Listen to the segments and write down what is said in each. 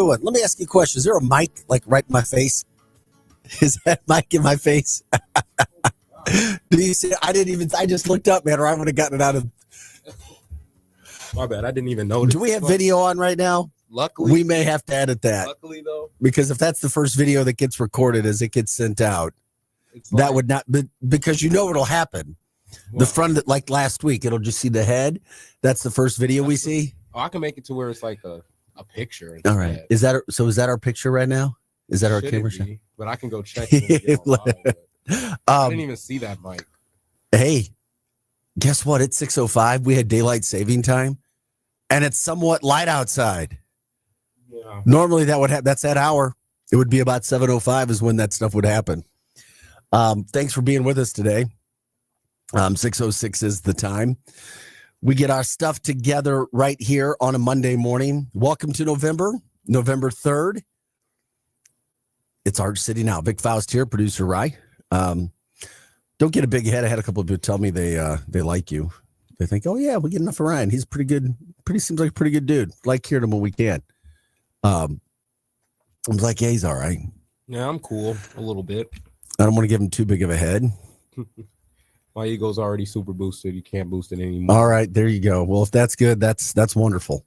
doing? Let me ask you a question. Is there a mic like right in my face? Is that mic in my face? Do you see? I just looked up, man, or I would have gotten it out of. My bad. I didn't even notice. Do we have video on right now? Luckily. We may have to edit that. Luckily, though. Because if that's the first video that gets recorded as it gets sent out, that would not be, because you know what'll happen. Wow. The front, like last week, it'll just see the head. That's the first video we see. Oh, I can make it to where it's like a picture. All right. Is that our picture right now? Is that our camera shot? But I can go check it. I didn't even see that mic. Hey, guess what? It's 6:05. We had daylight saving time, and it's somewhat light outside. Yeah. Normally that's that hour. It would be about 7:05 is when that stuff would happen. Thanks for being with us today. 6:06 is the time. We get our stuff together right here on a Monday morning. Welcome to November 3rd. It's our city now. Vic Faust here, producer Rye. Don't get a big head. I had a couple of people tell me they like you. They think, oh yeah, we get enough of Ryan. He's pretty good. Seems like a pretty good dude. Like hearing him when we can. I was like, yeah, he's all right. Yeah, I'm cool a little bit. I don't want to give him too big of a head. My ego's already super boosted. You can't boost it anymore. All right, there you go. Well, if that's good, that's wonderful.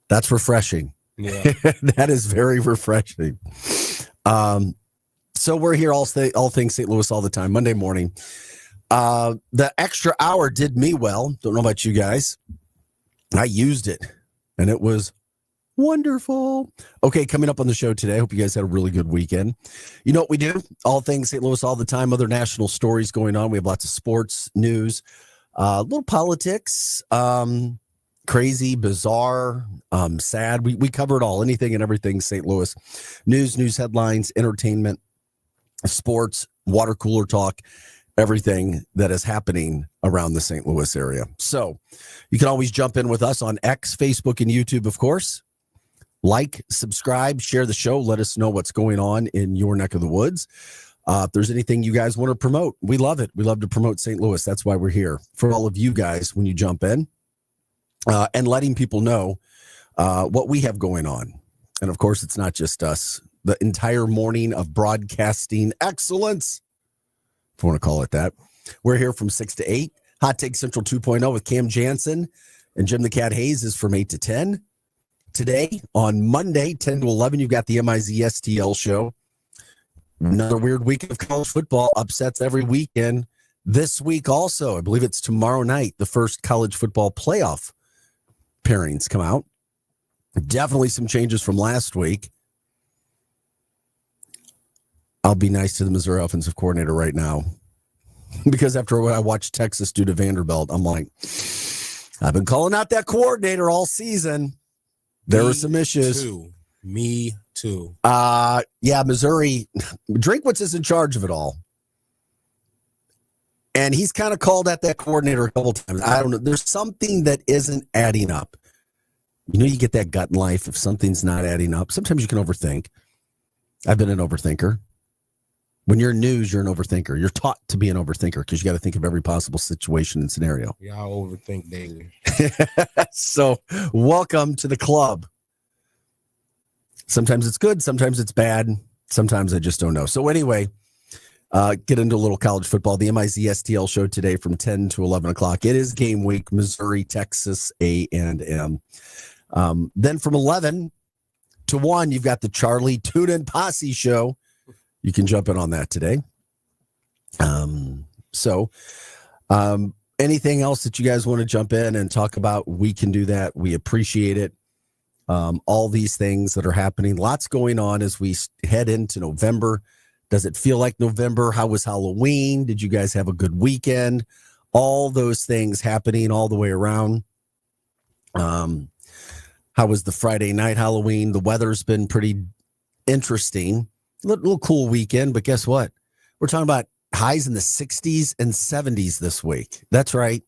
That's refreshing. Yeah, that is very refreshing. So we're here all things St. Louis all the time, Monday morning. The extra hour did me well. Don't know about you guys. I used it, and it was wonderful. Okay, coming up on the show today, I hope you guys had a really good weekend. You know what we do? All things St. Louis all the time, other national stories going on. We have lots of sports, news, a little politics, crazy, bizarre, sad. We cover it all, anything and everything St. Louis. News headlines, entertainment, sports, water cooler talk, everything that is happening around the St. Louis area. So you can always jump in with us on X, Facebook, and YouTube, of course. Like, subscribe, share the show. Let us know what's going on in your neck of the woods. If there's anything you guys want to promote, we love it. We love to promote St. Louis. That's why we're here for all of you guys when you jump in and letting people know what we have going on. And of course, it's not just us. The entire morning of broadcasting excellence, if you want to call it that. We're here from 6 to 8. Hot Take Central 2.0 with Cam Jansen and Jim the Cat Hayes is from 8 to 10. Today, on Monday, 10 to 11, you've got the MIZ STL show. Another weird week of college football, upsets every weekend. This week also, I believe it's tomorrow night, the first college football playoff pairings come out. Definitely some changes from last week. I'll be nice to the Missouri offensive coordinator right now, because after what I watched Texas do to Vanderbilt, I'm like, I've been calling out that coordinator all season. There were some issues. Me too. Yeah, Missouri. Drinkwitz is in charge of it all. And he's kind of called at that coordinator a couple times. I don't know. There's something that isn't adding up. You know, you get that gut in life if something's not adding up. Sometimes you can overthink. I've been an overthinker. When you're in news, you're an overthinker. You're taught to be an overthinker because you got to think of every possible situation and scenario. Yeah, I overthink daily. So welcome to the club. Sometimes it's good. Sometimes it's bad. Sometimes I just don't know. So anyway, get into a little college football. The MIZ STL show today from 10 to 11 o'clock. It is game week, Missouri, Texas, A&M. Then from 11 to 1, you've got the Charlie Tootin Posse show. You can jump in on that today. Anything else that you guys want to jump in and talk about, we can do that. We appreciate it. All these things that are happening, lots going on as we head into November. Does it feel like November? How was Halloween? Did you guys have a good weekend? All those things happening all the way around. How was the Friday night Halloween? The weather's been pretty interesting. Little cool weekend, but guess what? We're talking about highs in the 60s and 70s this week. That's right.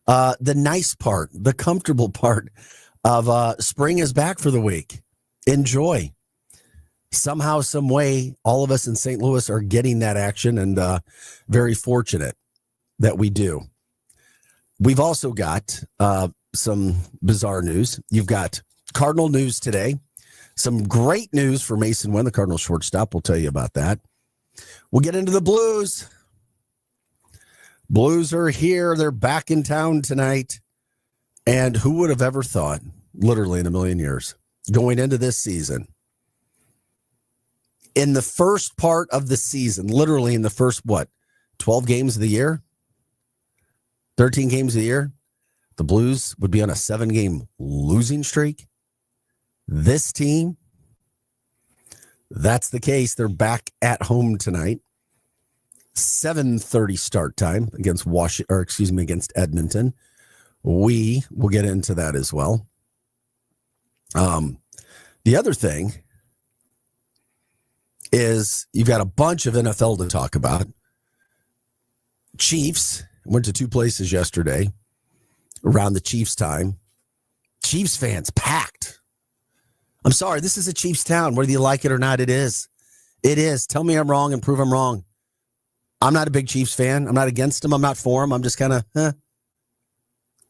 The nice part, the comfortable part of spring is back for the week. Enjoy. Somehow, some way, all of us in St. Louis are getting that action, and very fortunate that we do. We've also got some bizarre news. You've got Cardinal news today. Some great news for Mason Wynn, the Cardinals shortstop. We'll tell you about that. We'll get into the Blues. Blues are here. They're back in town tonight. And who would have ever thought, literally in a million years, going into this season, in the first part of the season, literally in the first, 12 games of the year? 13 games of the year? The Blues would be on a 7-game losing streak? This team, that's the case. They're back at home tonight. 7:30 start time against against Edmonton. We will get into that as well. The other thing is you've got a bunch of NFL to talk about. Chiefs went to 2 places yesterday around the Chiefs time. Chiefs fans packed. I'm sorry, this is a Chiefs town. Whether you like it or not, it is. It is. Tell me I'm wrong and prove I'm wrong. I'm not a big Chiefs fan. I'm not against them. I'm not for them. I'm just kind of,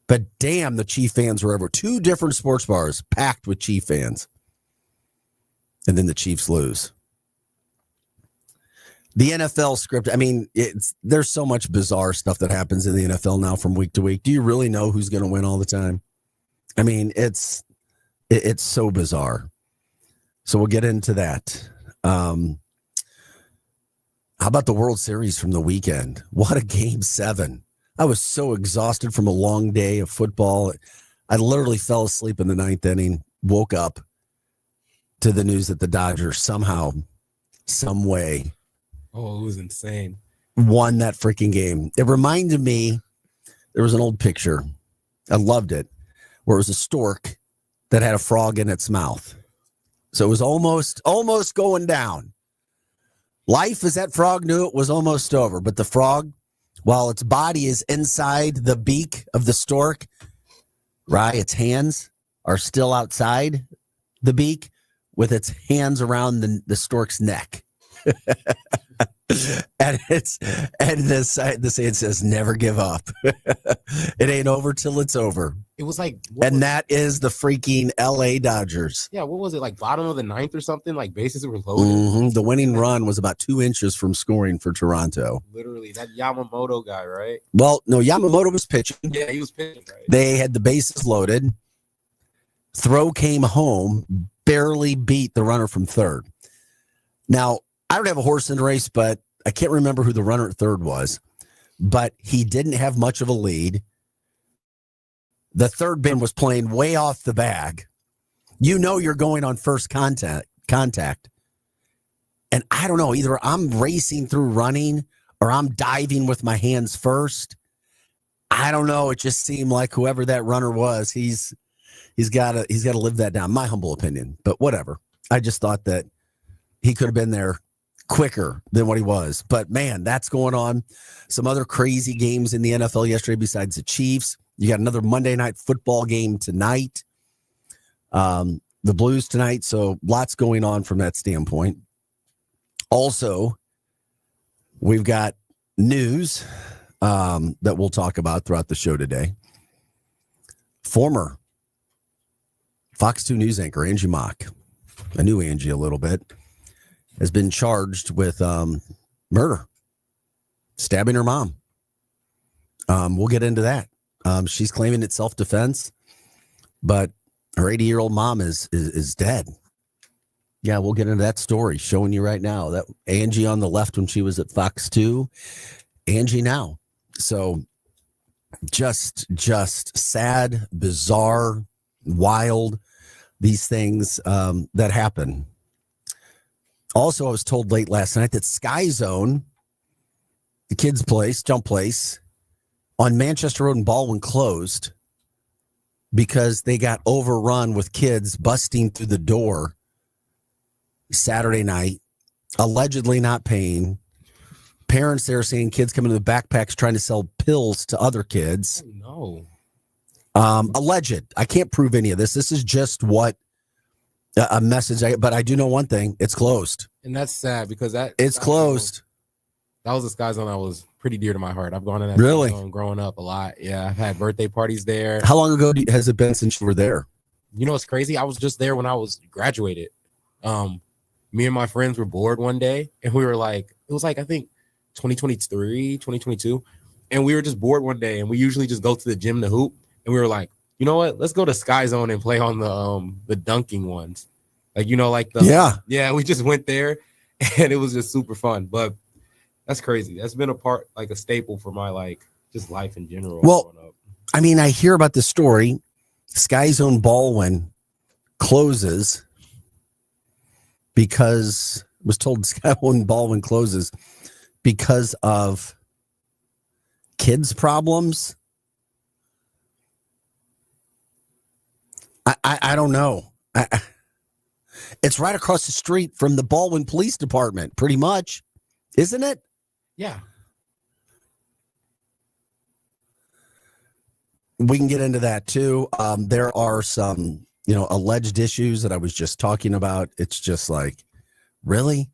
But damn, the Chief fans were over. 2 different sports bars packed with Chief fans. And then the Chiefs lose. The NFL script, I mean, there's so much bizarre stuff that happens in the NFL now from week to week. Do you really know who's going to win all the time? I mean, it's so bizarre. So we'll get into that. How about the World Series from the weekend? What a Game 7. I was so exhausted from a long day of football. I literally fell asleep in the 9th inning, woke up to the news that the Dodgers somehow, some way, it was insane, won that freaking game. It reminded me, there was an old picture. I loved it, where it was a stork that had a frog in its mouth. So it was almost going down. Life, as that frog knew it, was almost over. But the frog, while its body is inside the beak of the stork, right, its hands are still outside the beak with its hands around the stork's neck. and the saying says, never give up. It ain't over till it's over. It was like, that is the freaking LA Dodgers. Yeah, what was it, like bottom of the 9th or something? Like bases were loaded. Mm-hmm. The winning run was about 2 inches from scoring for Toronto. Literally, that Yamamoto guy, right? Well, no, Yamamoto was pitching. Yeah, he was pitching, right? They had the bases loaded. Throw came home, barely beat the runner from third. Now, I don't have a horse in the race, but I can't remember who the runner at third was. But he didn't have much of a lead. The third bin was playing way off the bag. You know you're going on first contact. And I don't know, either I'm racing through running or I'm diving with my hands first. I don't know. It just seemed like whoever that runner was, he's got to live that down. My humble opinion, but whatever. I just thought that he could have been there quicker than what he was. But man, that's going on. Some other crazy games in the NFL yesterday besides the Chiefs. You got another Monday night football game tonight. The Blues tonight. So lots going on from that standpoint. Also, we've got news that we'll talk about throughout the show today. Former Fox 2 News anchor Angie Mock, I knew Angie a little bit, has been charged with murder, stabbing her mom. We'll get into that. She's claiming it's self-defense, but her 80-year-old mom is dead. Yeah, we'll get into that story, showing you right now. That Angie on the left when she was at Fox 2, Angie now. So just sad, bizarre, wild, these things that happen. Also, I was told late last night that Sky Zone, the kids' place, jump place, on Manchester Road and Baldwin closed because they got overrun with kids busting through the door Saturday night, allegedly not paying. Parents there saying kids coming to the backpacks trying to sell pills to other kids. Oh, no. Alleged. I can't prove any of this. This is just what a message. But I do know one thing. It's closed. And that's sad because it's closed. That was a Sky Zone that was pretty dear to my heart. I've gone in that really Sky Zone growing up a lot. Yeah, I've had birthday parties there. How long ago has it been since you were there? You know, it's crazy. I was just there when I was graduated. Me and my friends were bored one day, and we were like, it was like, I think 2023, 2022. And we were just bored one day, and we usually just go to the gym to hoop. And we were like, you know what? Let's go to Sky Zone and play on the dunking ones. Like, you know, like yeah, we just went there, and it was just super fun. But that's crazy. That's been a staple for my like just life in general. Well, I mean, I hear about the story. Sky Zone Baldwin closes because was told Sky Zone Baldwin closes because of kids' problems. I don't know. It's right across the street from the Baldwin Police Department, pretty much, isn't it? Yeah. We can get into that too. There are some, alleged issues that I was just talking about. It's just like, really?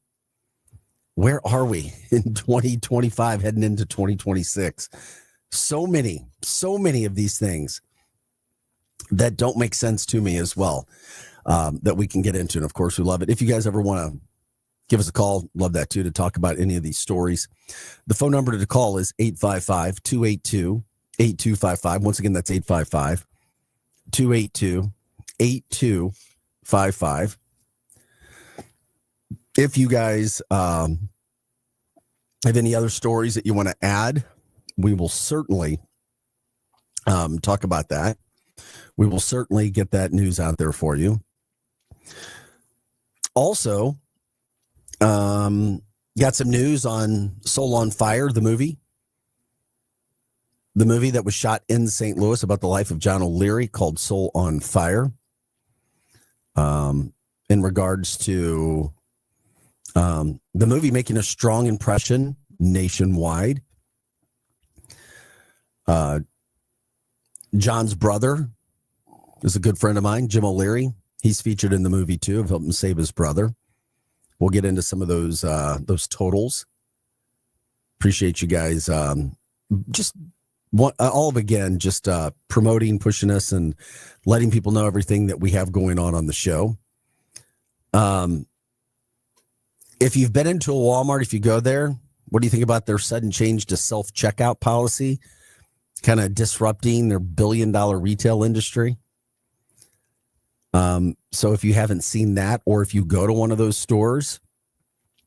Where are we in 2025 heading into 2026? So many of these things that don't make sense to me as well, that we can get into. And of course, we love it. If you guys ever want to give us a call, love that too, to talk about any of these stories. The phone number to call is 855-282-8255. Once again, that's 855-282-8255. If you guys have any other stories that you want to add, we will certainly talk about that. We will certainly get that news out there for you. Also, got some news on Soul on Fire, the movie. The movie that was shot in St. Louis about the life of John O'Leary, called Soul on Fire. In regards to the movie making a strong impression nationwide. John's brother is a good friend of mine, Jim O'Leary. He's featured in the movie too. I've helped him save his brother. We'll get into some of those totals. Appreciate you guys. Just promoting, pushing us, and letting people know everything that we have going on the show. If you've been into a Walmart, if you go there, what do you think about their sudden change to self-checkout policy? Kind of disrupting their billion-dollar retail industry. So if you haven't seen that, or if you go to one of those stores,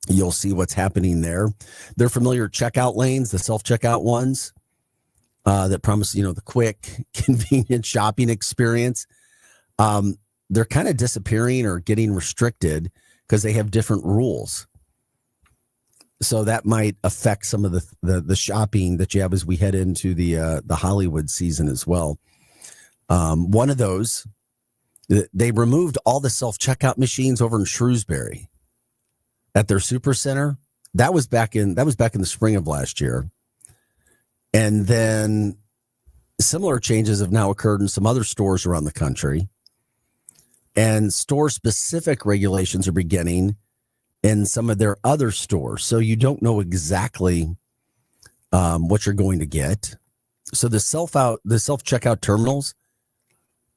you'll see what's happening there. They're familiar checkout lanes, the self-checkout ones, that promise, the quick, convenient shopping experience. They're kind of disappearing or getting restricted because they have different rules. So that might affect some of the shopping that you have as we head into the Hollywood season as well. One of those, they removed all the self-checkout machines over in Shrewsbury at their super center. That was back in the spring of last year. And then similar changes have now occurred in some other stores around the country. And store-specific regulations are beginning in some of their other stores. So you don't know exactly what you're going to get. So the self-checkout terminals,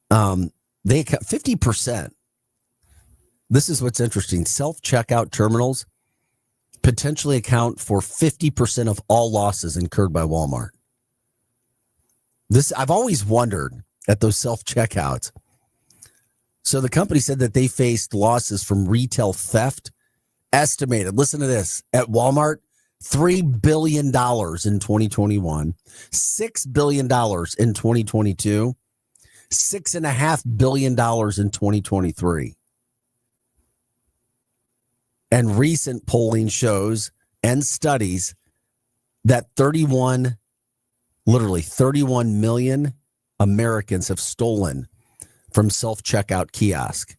they account 50%. This is what's interesting. Self-checkout terminals potentially account for 50% of all losses incurred by Walmart. I've always wondered at those self-checkouts. So the company said that they faced losses from retail theft, estimated, listen to this, at Walmart, $3 billion in 2021, $6 billion in 2022, $6.5 billion in 2023. And recent polling shows and studies that 31 million Americans have stolen from self-checkout kiosk.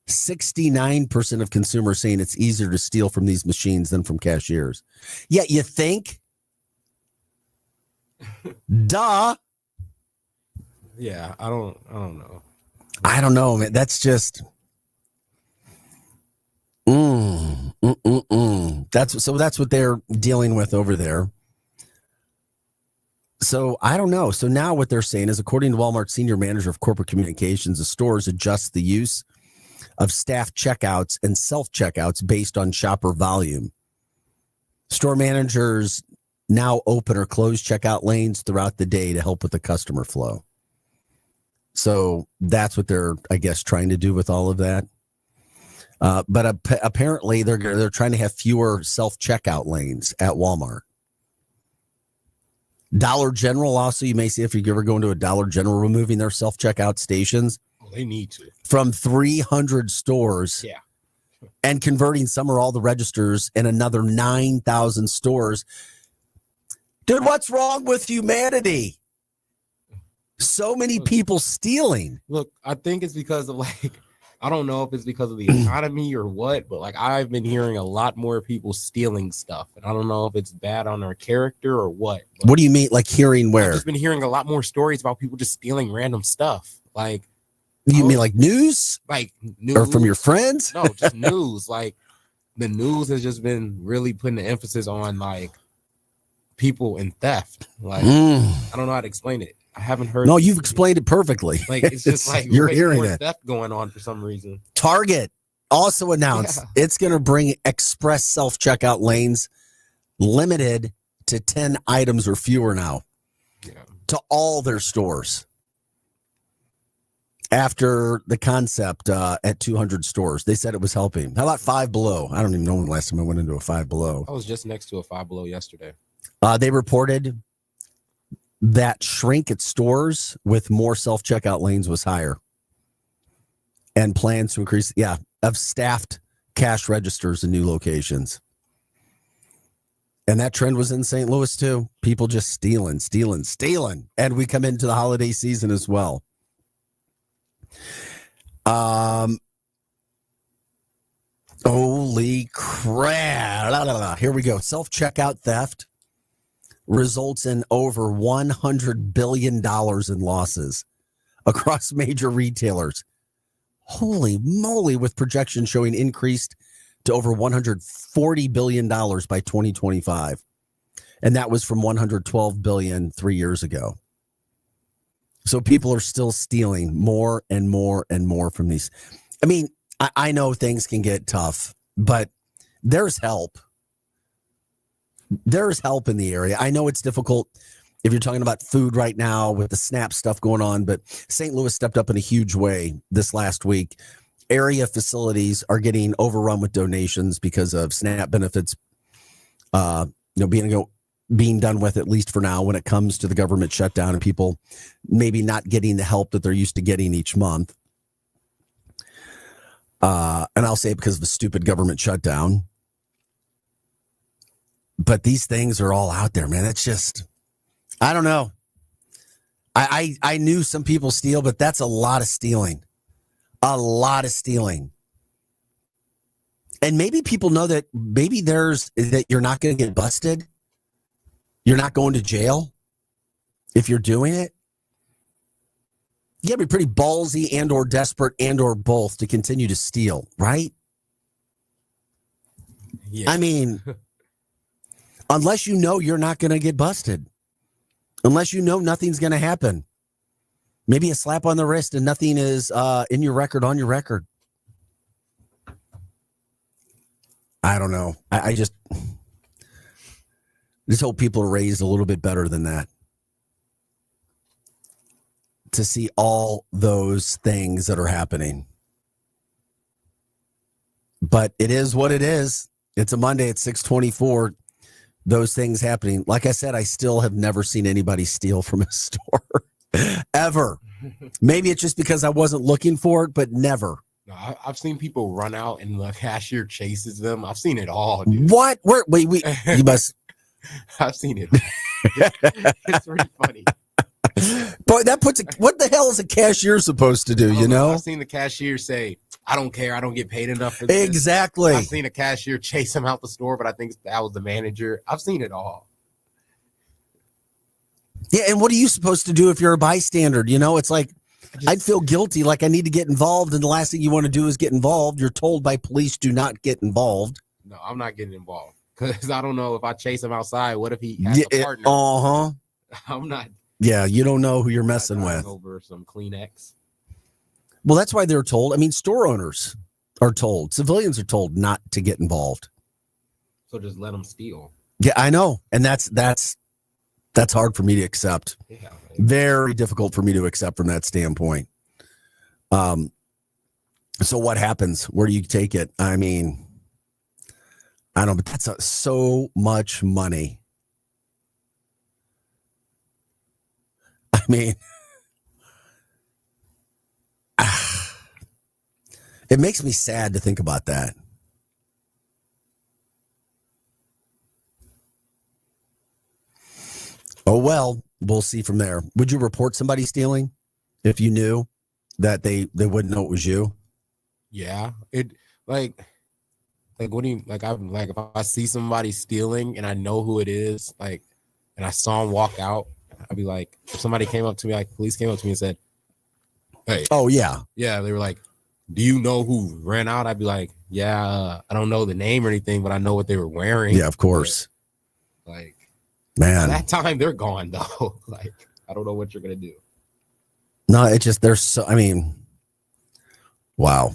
69% of consumers saying it's easier to steal from these machines than from cashiers. Yet you think, duh. Yeah, I don't know. I don't know, man. That's just That's what they're dealing with over there. So I don't know. So now what they're saying is, according to Walmart's senior manager of corporate communications, the stores adjust the use of staff checkouts and self-checkouts based on shopper volume. Store managers now open or close checkout lanes throughout the day to help with the customer flow. So that's what they're, I guess, trying to do with all of that. But apparently they're trying to have fewer self-checkout lanes at Walmart. Dollar General also, you may see if you ever go into a Dollar General, removing their self-checkout stations. Oh, they need to. From 300 stores. Yeah. And converting some or all the registers in another 9,000 stores. Dude, what's wrong with humanity? So many people stealing. Look, I think it's because of I don't know if it's because of the economy or what, but I've been hearing a lot more people stealing stuff. And I don't know if it's bad on their character or what. What do you mean? Like hearing where? I've just been hearing a lot more stories about people just stealing random stuff. You mean like news? News? Or from your friends? No, just news. The news has just been really putting the emphasis on people and theft. I don't know how to explain it. I haven't heard. No, you've explained it perfectly. It's just you're hearing it. Theft going on for some reason. Target also announced it's going to bring express self-checkout lanes limited to 10 items or fewer now to all their stores. After the concept at 200 stores, they said it was helping. How about Five Below? I don't even know when the last time I went into a Five Below. I was just next to a Five Below yesterday. They reported that shrink at stores with more self-checkout lanes was higher. And plans to increase, of staffed cash registers in new locations. And that trend was in St. Louis too. People just stealing. And we come into the holiday season as well. Holy crap. Here we go. Self-checkout theft results in over $100 billion in losses across major retailers. Holy moly, with projections showing increased to over $140 billion by 2025. And that was from $112 billion 3 years ago. So people are still stealing more and more and more from these. I mean, I know things can get tough, but there's help. There's help in the area. I know it's difficult if you're talking about food right now with the SNAP stuff going on, but St. Louis stepped up in a huge way this last week. Area facilities are getting overrun with donations because of SNAP benefits, being done with, at least for now, when it comes to the government shutdown and people maybe not getting the help that they're used to getting each month. And I'll say it because of the stupid government shutdown. But these things are all out there, man. It's just, I don't know. I knew some people steal, but that's a lot of stealing. A lot of stealing. And maybe people know that that you're not going to get busted. You're not going to jail if you're doing it. You gotta be pretty ballsy and or desperate and or both to continue to steal, right? Yeah. I mean, unless you know you're not going to get busted. Unless you know nothing's going to happen. Maybe a slap on the wrist and nothing is in your record, on your record. I don't know. I just hope people are raised a little bit better than that. To see all those things that are happening. But it is what it is. It's a Monday at 6:24. Those things happening. Like I said, I still have never seen anybody steal from a store. Ever. Maybe it's just because I wasn't looking for it, but never. No, I've seen people run out and the cashier chases them. I've seen it all, dude. What? Wait. You must. I've seen it. It's really funny. Boy, that puts what the hell is a cashier supposed to do? You know, I've seen the cashier say, "I don't care. I don't get paid enough for this." Exactly. I've seen a cashier chase him out the store, but I think that was the manager. I've seen it all. Yeah, and what are you supposed to do if you're a bystander? You know, it's like I'd feel guilty, like I need to get involved, and the last thing you want to do is get involved. You're told by police, do not get involved. No, I'm not getting involved because I don't know if I chase him outside. What if he has a partner? I'm not Yeah, you don't know who you're messing dying with. over some Kleenex. Well, that's why they're told. I mean, store owners are told, civilians are told not to get involved. So just let them steal. Yeah, I know. And that's hard for me to accept. Yeah. Like, Very difficult for me to accept from that standpoint. So what happens? Where do you take it? I mean, I don't know, but that's so much money. I mean, it makes me sad to think about that. Oh, well, we'll see from there. Would you report somebody stealing if you knew that they wouldn't know it was you? yeah. It like what do you like? I'm like if I see somebody stealing and I know who it is, like, and I saw him walk out, I'd be like, if somebody came up to me, like police came up to me and said, "Hey, Oh, yeah. yeah," they were like, "Do you know who ran out?" I'd be like, "Yeah, I don't know the name or anything, but I know what they were wearing." Yeah, of course. But, like, Man. by that time they're gone though. Like, I don't know what you're gonna do. No, it just, there's so, I mean, wow.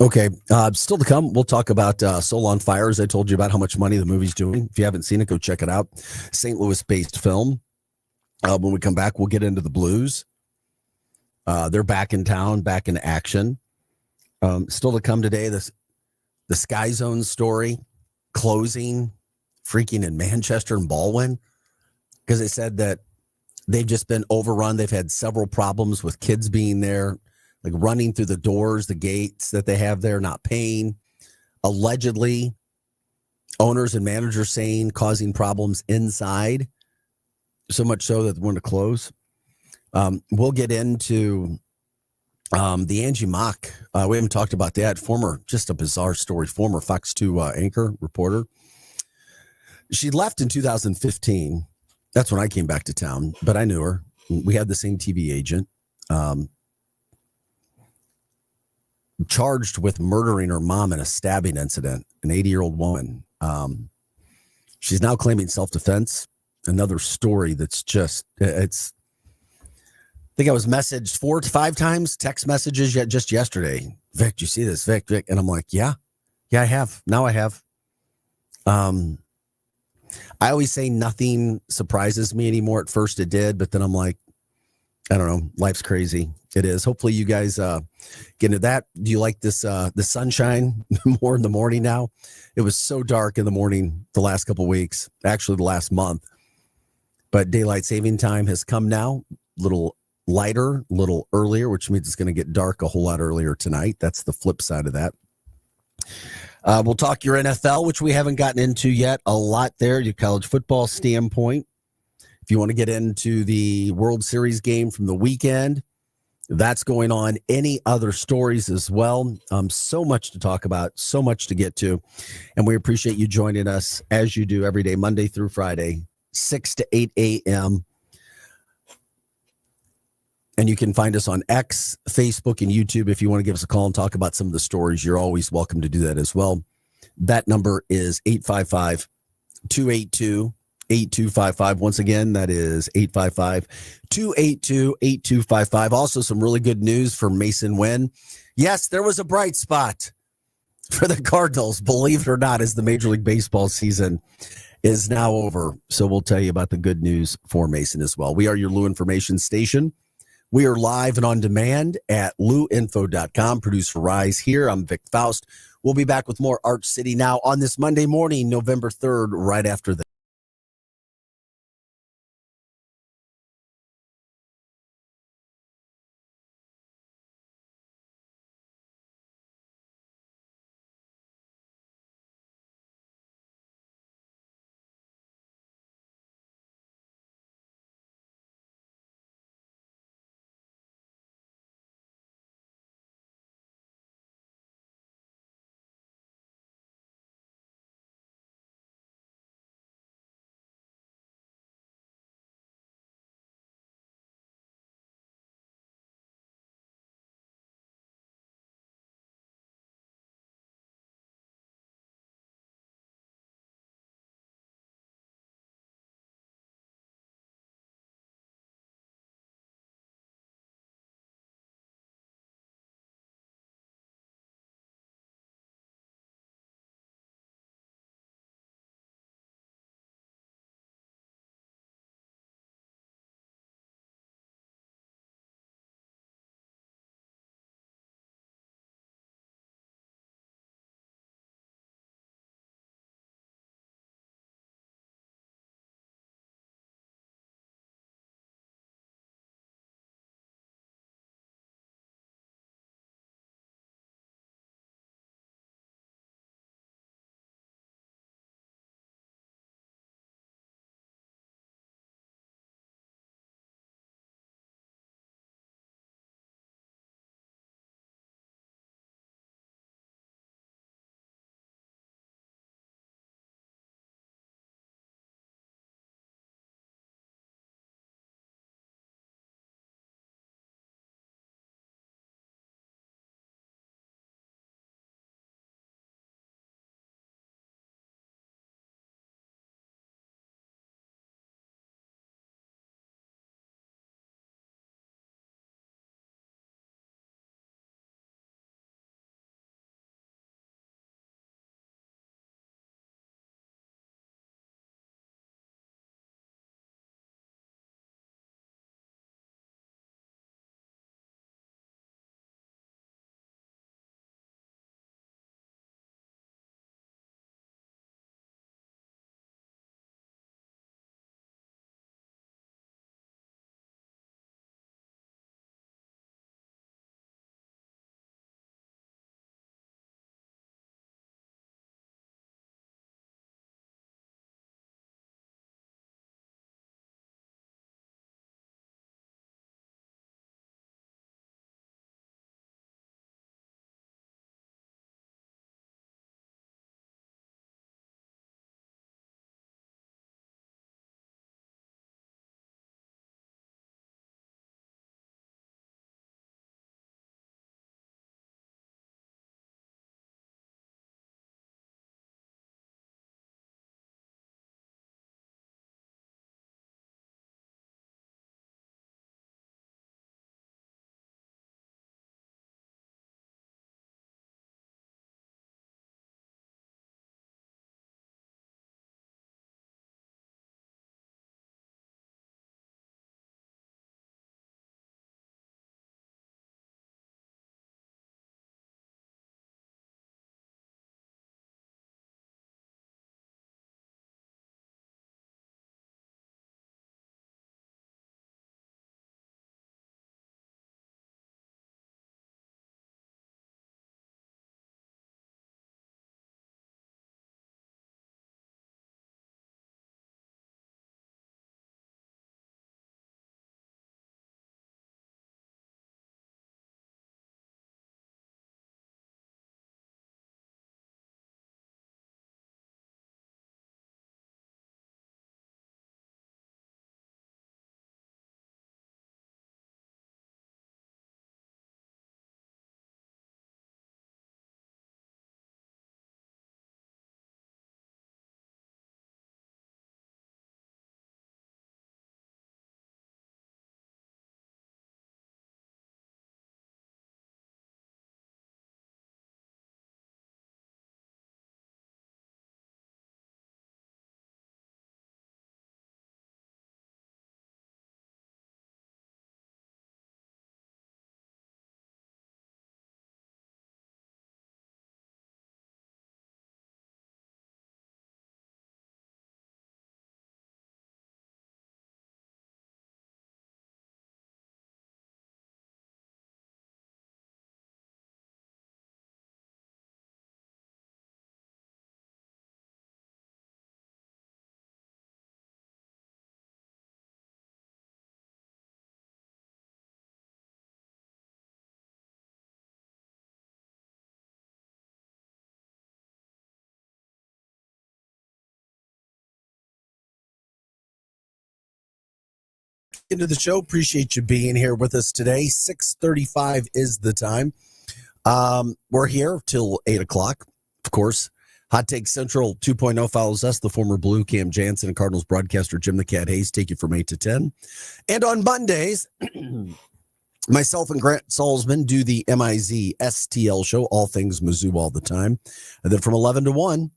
Okay. Still to come, we'll talk about Soul on Fire, as I told you about how much money the movie's doing. If you haven't seen it, go check it out. St. Louis-based film. When we come back, we'll get into the Blues. They're back in town, back in action. Still to come today, the Sky Zone story, closing, freaking in Manchester and Baldwin, because they said that they've just been overrun. They've had several problems with kids being there, like running through the doors, the gates that they have there, not paying. Allegedly, owners and managers saying causing problems inside, so much so that they want to close. We'll get into the Angie Mock. We haven't talked about that. Just a bizarre story. Former Fox 2 anchor, reporter. She left in 2015. That's when I came back to town, but I knew her. We had the same TV agent. Charged with murdering her mom in a stabbing incident, an 80-year-old woman. She's now claiming self-defense. Another story that's just, it's, I think I was messaged 4 to 5 times, text messages yet just yesterday. Vic, do you see this? Vic. And I'm like, yeah, I have. Now I have. I always say nothing surprises me anymore. At first it did, but then I'm like, I don't know. Life's crazy. It is. Hopefully you guys get into that. Do you like this the sunshine more in the morning now? It was so dark in the morning the last couple of weeks, actually the last month. But daylight saving time has come now, a little lighter, a little earlier, which means it's going to get dark a whole lot earlier tonight. That's the flip side of that. We'll talk your NFL, which we haven't gotten into yet. A lot there, your college football standpoint. If you want to get into the World Series game from the weekend, that's going on. Any other stories as well. So much to talk about, so much to get to. And we appreciate you joining us as you do every day, Monday through Friday, 6 to 8 a.m. And you can find us on X, Facebook, and YouTube. If you want to give us a call and talk about some of the stories, you're always welcome to do that as well. That number is 855-282-8255. Once again, that is 855-282-8255. Also, some really good news for Mason Wynn. Yes, there was a bright spot for the Cardinals, believe it or not, as the Major League Baseball season is now over. So we'll tell you about the good news for Mason as well. We are your Lou Information Station. We are live and on demand at louinfo.com. Producer Rise here. I'm Vic Faust. We'll be back with more Arch City Now on this Monday morning, November 3rd, right after this. into the show. Appreciate you being here with us today. 6:35 is the time. We're here till 8 o'clock. Of course, Hot Take Central 2.0 follows us. The former Blue Cam Jansen and Cardinals broadcaster Jim the Cat Hayes take you from 8 to 10. And on Mondays, myself and Grant Salzman do the MIZ STL show, all things Mizzou all the time. And then from 11 to 1,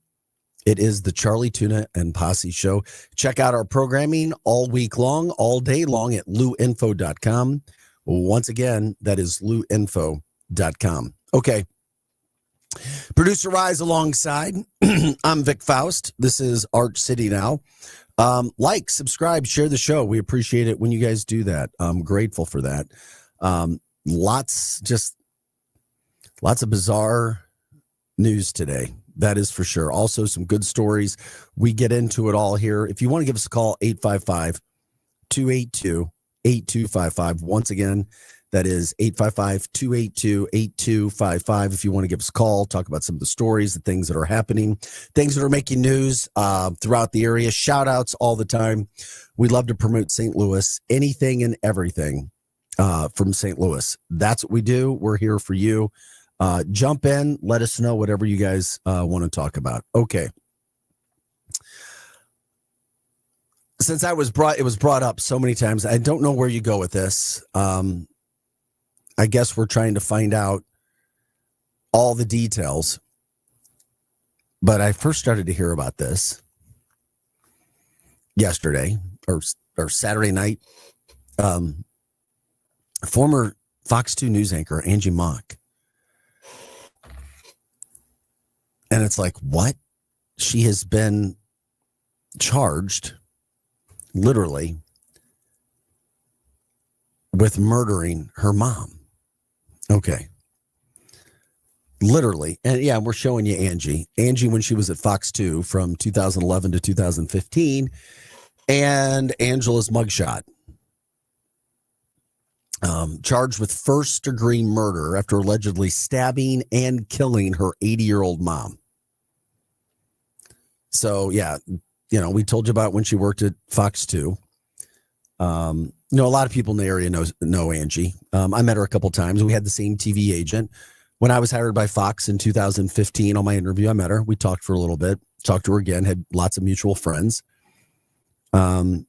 it is the Charlie Tuna and Posse Show. Check out our programming all week long, all day long at luinfo.com. Once again, that is luinfo.com. Okay. Producer Rise alongside. I'm Vic Faust. This is Arch City Now. Like, subscribe, share the show. We appreciate it when you guys do that. I'm grateful for that. Lots of bizarre news today. That is for sure. Also, some good stories. We get into it all here. If you want to give us a call, 855-282-8255. Once again, that is 855-282-8255. If you want to give us a call, talk about some of the stories, the things that are happening, things that are making news throughout the area. Shout outs all the time. We love to promote St. Louis, anything and everything from St. Louis. That's what we do. We're here for you. Jump in, let us know whatever you guys want to talk about. Okay. Since it was brought up so many times, I don't know where you go with this. I guess we're trying to find out all the details. But I first started to hear about this yesterday or Saturday night. Former Fox 2 news anchor Angie Mock. And it's like, what? She has been charged, literally, with murdering her mom. Okay. Literally. And yeah, we're showing you Angie. Angie when she was at Fox 2 from 2011 to 2015. And Angela's mugshot. Charged with first-degree murder after allegedly stabbing and killing her 80-year-old mom. So, yeah, we told you about when she worked at Fox 2. A lot of people in the area know Angie. I met her a couple times. We had the same TV agent. When I was hired by Fox in 2015 on my interview, I met her. We talked for a little bit, talked to her again, had lots of mutual friends. But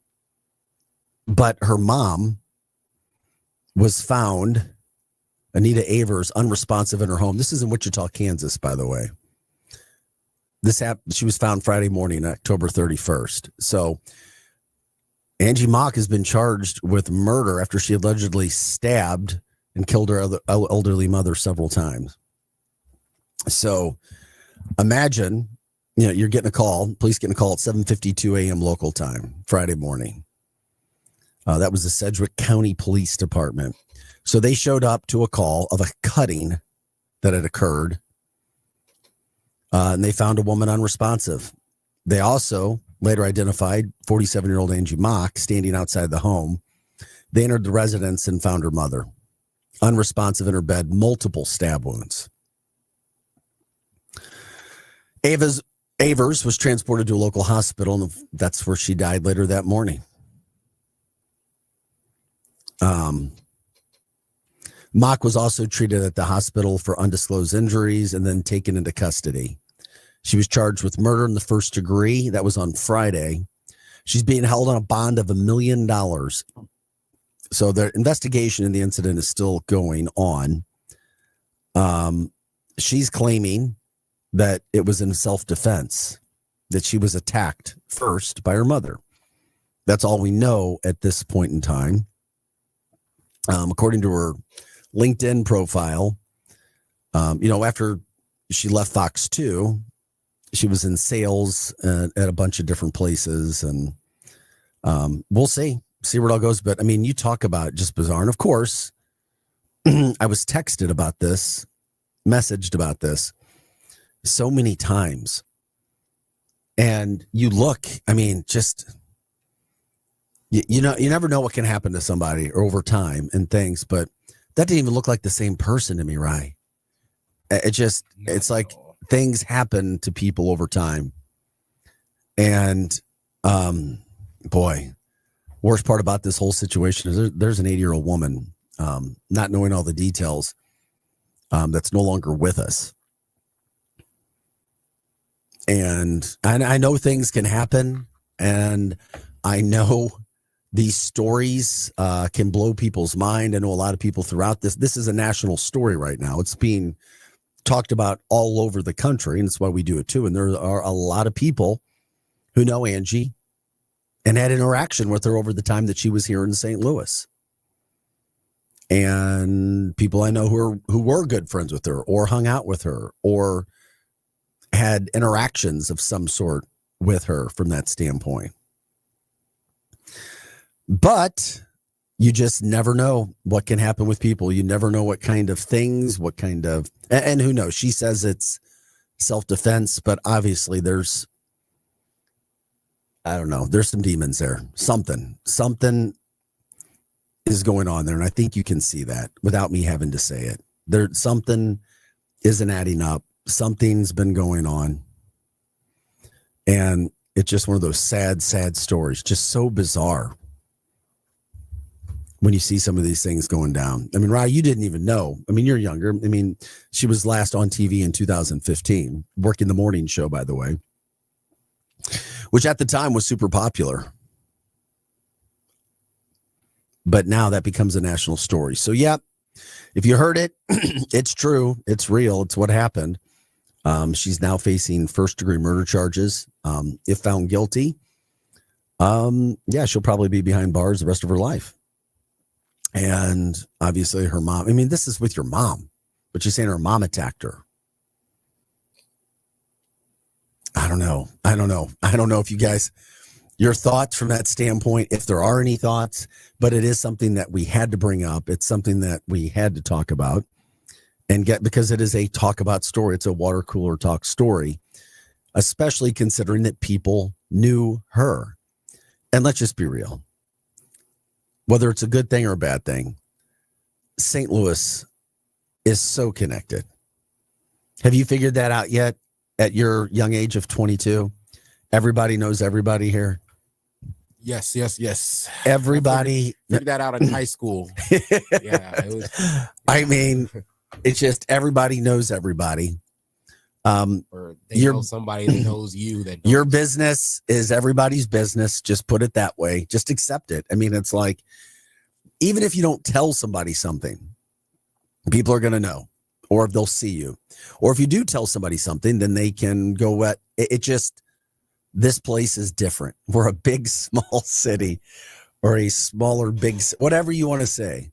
her mom was found, Anita Avers, unresponsive in her home. This is in Wichita, Kansas, by the way. She was found Friday morning, October 31st. So Angie Mock has been charged with murder after she allegedly stabbed and killed her elderly mother several times. So imagine, you're getting a call, police getting a call at 7:52 a.m. local time, Friday morning. That was the Sedgwick County Police Department. So they showed up to a call of a cutting that had occurred. And they found a woman unresponsive. They also later identified 47-year-old Angie Mock standing outside the home. They entered the residence and found her mother unresponsive in her bed, multiple stab wounds. Avers was transported to a local hospital, and that's where she died later that morning. Mock was also treated at the hospital for undisclosed injuries and then taken into custody. She was charged with murder in the first degree. That was on Friday. She's being held on a bond of $1 million. So the investigation in the incident is still going on. She's claiming that it was in self-defense, that she was attacked first by her mother. That's all we know at this point in time. According to her LinkedIn profile, after she left Fox 2, she was in sales at a bunch of different places, and we'll see where it all goes. But I mean, you talk about just bizarre. And of course, I was texted about this, messaged about this so many times. And you look, I mean, just, you never know what can happen to somebody over time and things, but that didn't even look like the same person to me, right? It's like things happen to people over time. And, boy, worst part about this whole situation is there's an 80-year-old woman, not knowing all the details, that's no longer with us. And I know things can happen, and I know these stories can blow people's mind. I know a lot of people throughout this. This is a national story right now. It's being talked about all over the country, and that's why we do it too. And there are a lot of people who know Angie and had interaction with her over the time that she was here in St. Louis. And people I know who were good friends with her or hung out with her or had interactions of some sort with her from that standpoint. But you just never know what can happen with people. You never know what kind of things, and who knows? She says it's self-defense, but obviously there's some demons there. Something is going on there. And I think you can see that without me having to say it. Something isn't adding up. Something's been going on. And it's just one of those sad, sad stories. Just so bizarre when you see some of these things going down. I mean, Rye, you didn't even know. I mean, you're younger. I mean, she was last on TV in 2015, working the morning show, by the way, which at the time was super popular. But now that becomes a national story. So, yeah, if you heard it, it's true. It's real. It's what happened. She's now facing first-degree murder charges. If found guilty, she'll probably be behind bars the rest of her life. And obviously her mom, I mean, this is with your mom, but you're saying her mom attacked her. I don't know if you guys, your thoughts from that standpoint, if there are any thoughts, but it is something that we had to bring up. It's something that we had to talk about because it is a talk about story. It's a water cooler talk story, especially considering that people knew her. And let's just be real. Whether it's a good thing or a bad thing, St. Louis is so connected. Have you figured that out yet at your young age of 22? Everybody knows everybody here. Yes. Everybody figured that out in high school. Yeah, it was. I mean, it's just everybody knows everybody. Or they know somebody that knows you. Your business is everybody's business. Just put it that way. Just accept it. I mean, it's like, even if you don't tell somebody something, people are going to know, or if they'll see you, or if you do tell somebody something, then they can go at it. This place is different. We're a big, small city, or a smaller, big, whatever you want to say.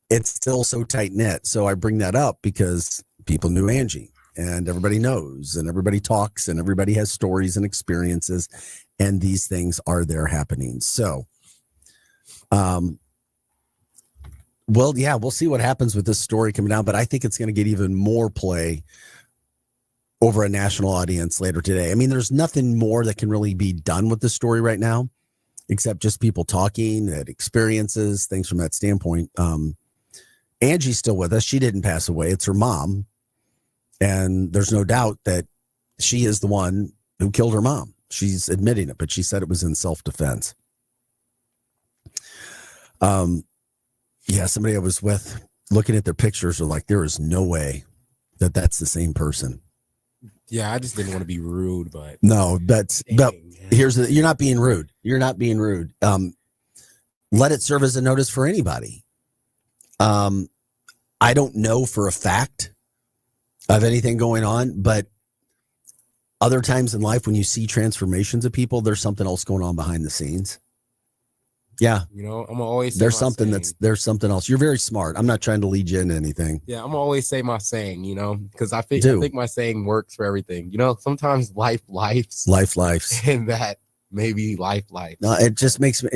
It's still so tight knit. So I bring that up because people knew Angie, and everybody knows, and everybody talks, and everybody has stories and experiences, and these things are there happening. So, we'll see what happens with this story coming down, but I think it's going to get even more play over a national audience later today. I mean, there's nothing more that can really be done with the story right now, except just people talking and experiences, things from that standpoint. Angie's still with us. She didn't pass away. It's her mom. And there's no doubt that she is the one who killed her mom. She's admitting it, but she said it was in self-defense. Somebody I was with looking at their pictures are like, there is no way that that's the same person. Yeah, I just didn't want to be rude, but no, but you're not being rude. You're not being rude. Let it serve as a notice for anybody. I don't know for a fact of anything going on, but other times in life when you see transformations of people, there's something else going on behind the scenes. Yeah. I'm always say there's something else. You're very smart. I'm not trying to lead you into anything. Yeah, I'm always say my saying, because I think my saying works for everything. Sometimes life lives. And that maybe life. No, it just makes me,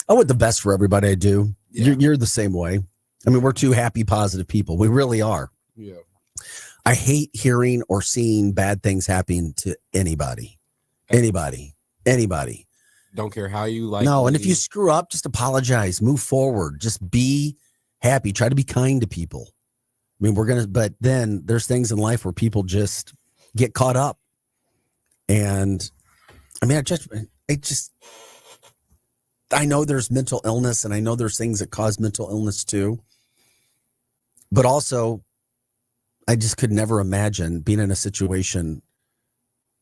I want the best for everybody I do. Yeah. You're the same way. I mean, we're two happy, positive people. We really are. Yeah. I hate hearing or seeing bad things happening to anybody. Don't care how you like. No, and if you screw up, just apologize, move forward, just be happy, try to be kind to people. I mean, but then there's things in life where people just get caught up. And I mean, I know there's mental illness, and I know there's things that cause mental illness too. But also, I just could never imagine being in a situation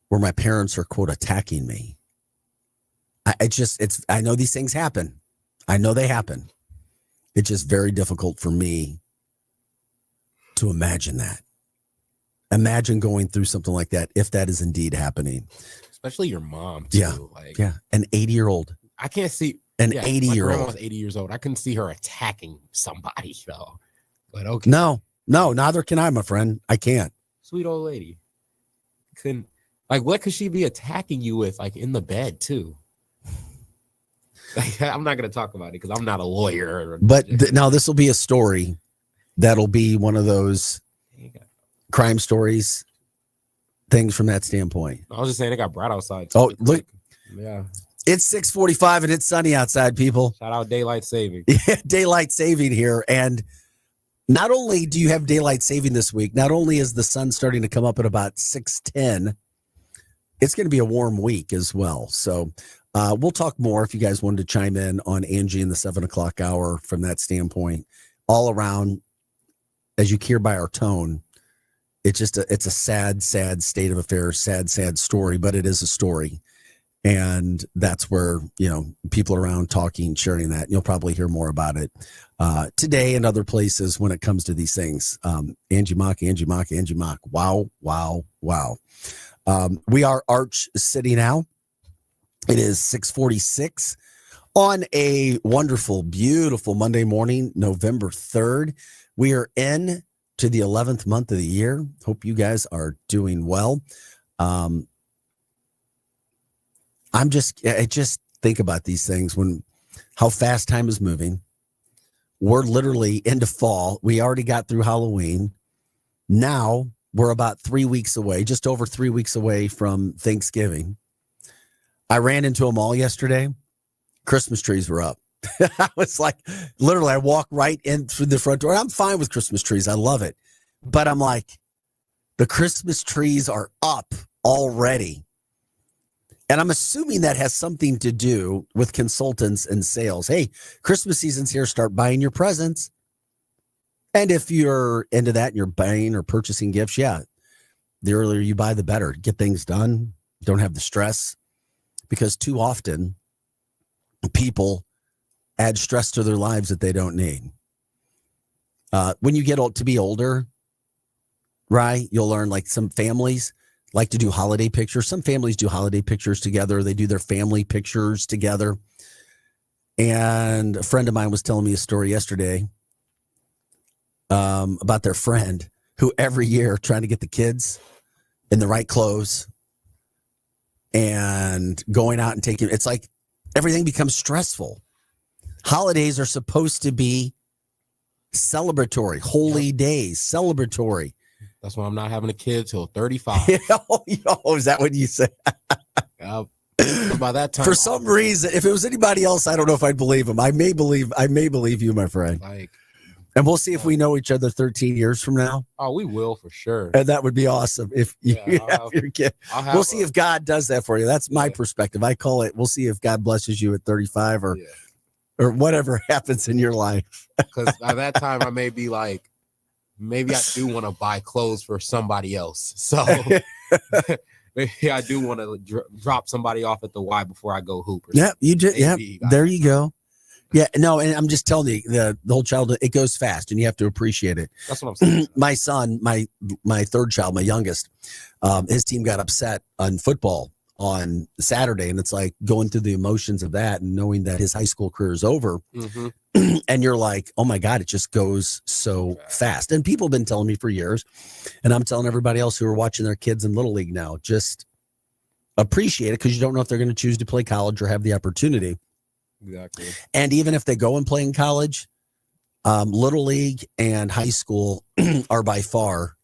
where my parents are, quote, attacking me. I know these things happen. I know they happen. It's just very difficult for me to imagine that. Imagine going through something like that if that is indeed happening. Especially your mom, too. Yeah. Like, yeah. An 80-year-old. I can't see an 80-year-old. My grandma was 80 years old. I couldn't see her attacking somebody, though. But okay. No, neither can I, my friend. I can't. Sweet old lady. Couldn't, like, what could she be attacking you with, like, in the bed, too? Like, I'm not going to talk about it because I'm not a lawyer. But now this will be a story that'll be one of those crime stories things from that standpoint. I was just saying it got bright outside. Oh, look. Yeah. It's 6:45 and it's sunny outside, people. Shout out daylight saving. Yeah, daylight saving here. And not only do you have daylight saving this week, not only is the sun starting to come up at about 6:10, it's going to be a warm week as well. So we'll talk more if you guys wanted to chime in on Angie in the 7:00 hour from that standpoint. All around, as you hear by our tone, it's a sad state of affairs, sad story, but it is a story. And that's where, people around talking, sharing that. You'll probably hear more about it today and other places when it comes to these things. Angie Mock. Wow. We are Arch City now. It is 6:46 on a wonderful, beautiful Monday morning, November 3rd. We are in to the 11th month of the year. Hope you guys are doing well. I just think about these things how fast time is moving. We're literally into fall. We already got through Halloween. Now we're about 3 weeks away, just over 3 weeks away from Thanksgiving. I ran into a mall yesterday. Christmas trees were up. I was like, literally, I walked right in through the front door. I'm fine with Christmas trees. I love it. But I'm like, the Christmas trees are up already. And I'm assuming that has something to do with consultants and sales. Hey, Christmas season's here. Start buying your presents. And if you're into that and you're buying or purchasing gifts, the earlier you buy, the better. Get things done. Don't have the stress. Because too often, people add stress to their lives that they don't need. When you get to be older, right, you'll learn like some families like to do holiday pictures. Some families do holiday pictures together. They do their family pictures together. And a friend of mine was telling me a story yesterday about their friend who every year trying to get the kids in the right clothes and going out and taking, it's like everything becomes stressful. Holidays are supposed to be celebratory, holy days, celebratory. That's why I'm not having a kid till 35. Is that what you say? By that time, for some reason, if it was anybody else, I don't know if I'd believe him. I may believe you, my friend. And we'll see if we know each other 13 years from now. Oh, we will for sure. And that would be awesome if you have your kid. We'll see if God does that for you. That's my perspective. I call it, we'll see if God blesses you at 35 or whatever happens in your life. Because by that time, I may be like, maybe I do want to buy clothes for somebody else. So maybe I do want to drop somebody off at the Y before I go hoop. You do. Yeah, there you go. Yeah, no, and I'm just telling you, the whole childhood, it goes fast, and you have to appreciate it. That's what I'm saying. My son, my third child, my youngest, his team got upset on football on Saturday, and it's like going through the emotions of that and knowing that his high school career is over. Mm-hmm. And you're like, oh my God, it just goes so fast. And people have been telling me for years, and I'm telling everybody else who are watching their kids in Little League now, just appreciate it because you don't know if they're going to choose to play college or have the opportunity. Exactly. And even if they go and play in college, Little League and high school are by far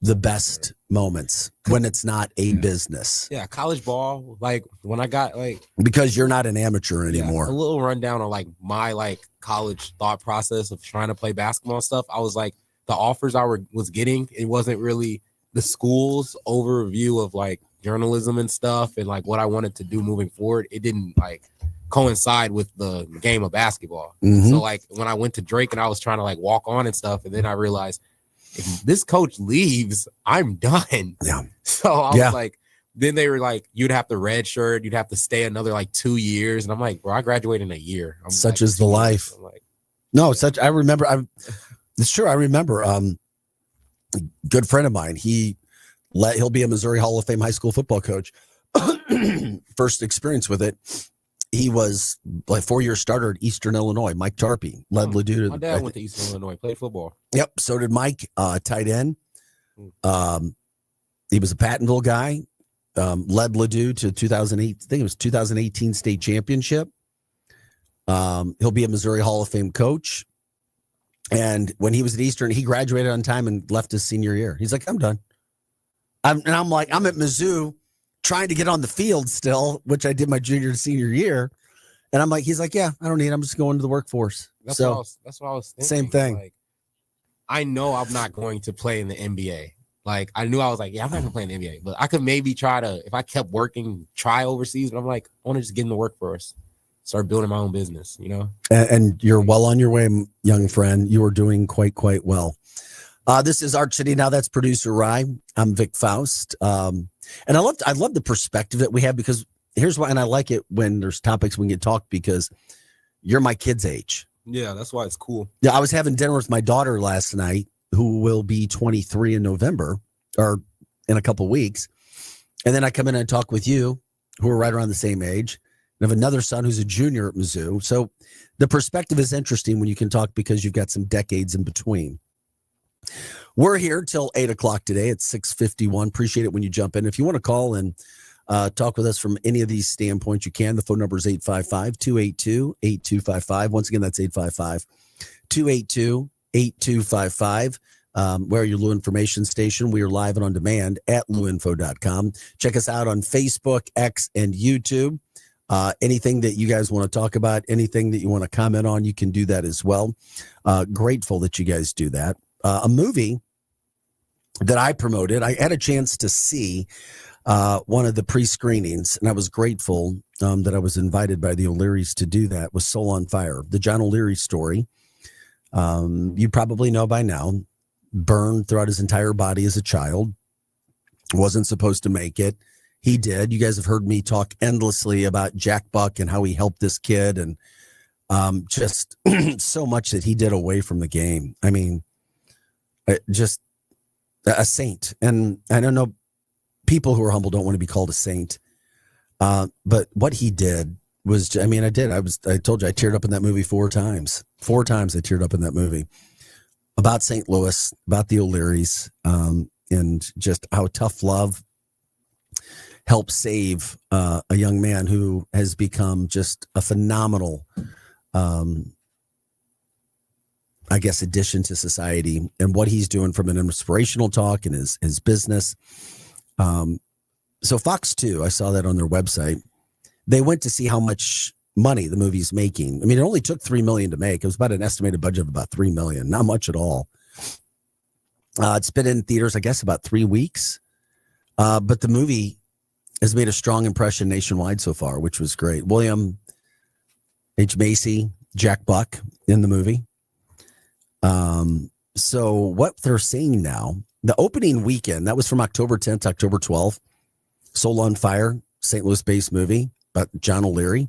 the best moments when it's not a business. Yeah, college ball, like when I got because you're not an amateur anymore. A little rundown on my college thought process of trying to play basketball and stuff. I was like, the offers I was getting, it wasn't really the school's overview of journalism and stuff and what I wanted to do moving forward. It didn't coincide with the game of basketball. Mhm. So like when I went to Drake and I was trying to like walk on and stuff, and then I realized if this coach leaves, I'm done. Yeah. So I Yeah. was like, then they were like, you'd have to redshirt, you'd have to stay another like 2 years. And I'm like, bro, I graduated in a year. I'm Such like, is the 2 years. life. I'm like, No, I remember. It's true. I remember. A good friend of mine. He'll be a Missouri Hall of Fame high school football coach. First experience with it. He was like 4-year starter at Eastern Illinois. Mike Tarpey led Ladue. my dad went to Eastern Illinois, played football. Yep. So did Mike, tight end. He was a Pattonville guy. Led Ladue to 2008. I think it was 2018 state championship. He'll be a Missouri Hall of Fame coach. And when he was at Eastern, he graduated on time and left his senior year. He's like, I'm done. I'm like, I'm at Mizzou trying to get on the field still, which I did my junior and senior year. And I'm like, he's like, yeah, I don't need it. I'm just going to the workforce. That's so what I was thinking. Same thing. Like, I know I'm not going to play in the NBA. Like, I knew I was like, yeah, I'm not going to play in the NBA. But I could maybe try to, if I kept working, try overseas. But I'm like, I want to just get in the workforce, start building my own business, you know? And you're well on your way, young friend. You are doing quite well. This is Arch City Now. That's producer Rye. I'm Vic Faust. And I love the perspective that we have, because here's why. And I like it when there's topics we can talk, because you're my kid's age. Yeah, that's why it's cool. Yeah, I was having dinner with my daughter last night, who will be 23 in November, or in a couple weeks. And then I come in and talk with you, who are right around the same age. I have another son who's a junior at Mizzou. So the perspective is interesting when you can talk, because you've got some decades in between. We're here till 8 o'clock today at 6:51. Appreciate it when you jump in. If you want to call and talk with us from any of these standpoints, you can. The phone number is 855-282-8255. Once again, that's 855-282-8255. We're your Lou Information Station. We are live and on demand at louinfo.com. Check us out on Facebook, X, and YouTube. Anything that you guys want to talk about, anything that you want to comment on, you can do that as well. Grateful that you guys do that. A movie that I promoted, I had a chance to see one of the pre-screenings, and I was grateful that I was invited by the O'Learys to do that, was Soul on Fire, the John O'Leary story. You probably know by now, burned throughout his entire body as a child, wasn't supposed to make it. He did. You guys have heard me talk endlessly about Jack Buck and how he helped this kid, and just so much that he did away from the game. I mean, just a saint. And I don't know, people who are humble don't want to be called a saint. But what he did was, I mean, I told you I teared up in that movie 4 times. 4 times I teared up in that movie about St. Louis, about the O'Learys, and just how tough love helped save a young man who has become just a phenomenal, I guess, addition to society, and what he's doing from an inspirational talk and his business. So Fox 2, I saw that on their website. They went to see how much money the movie's making. I mean, it only took $3 million to make. It was about an estimated budget of about $3 million. Not much at all. It's been in theaters, I guess, about 3 weeks. But the movie has made a strong impression nationwide so far, which was great. William H. Macy, Jack Buck in the movie. So what they're saying now, the opening weekend, that was from October 10th to October 12th, Soul on Fire, St. Louis-based movie about John O'Leary.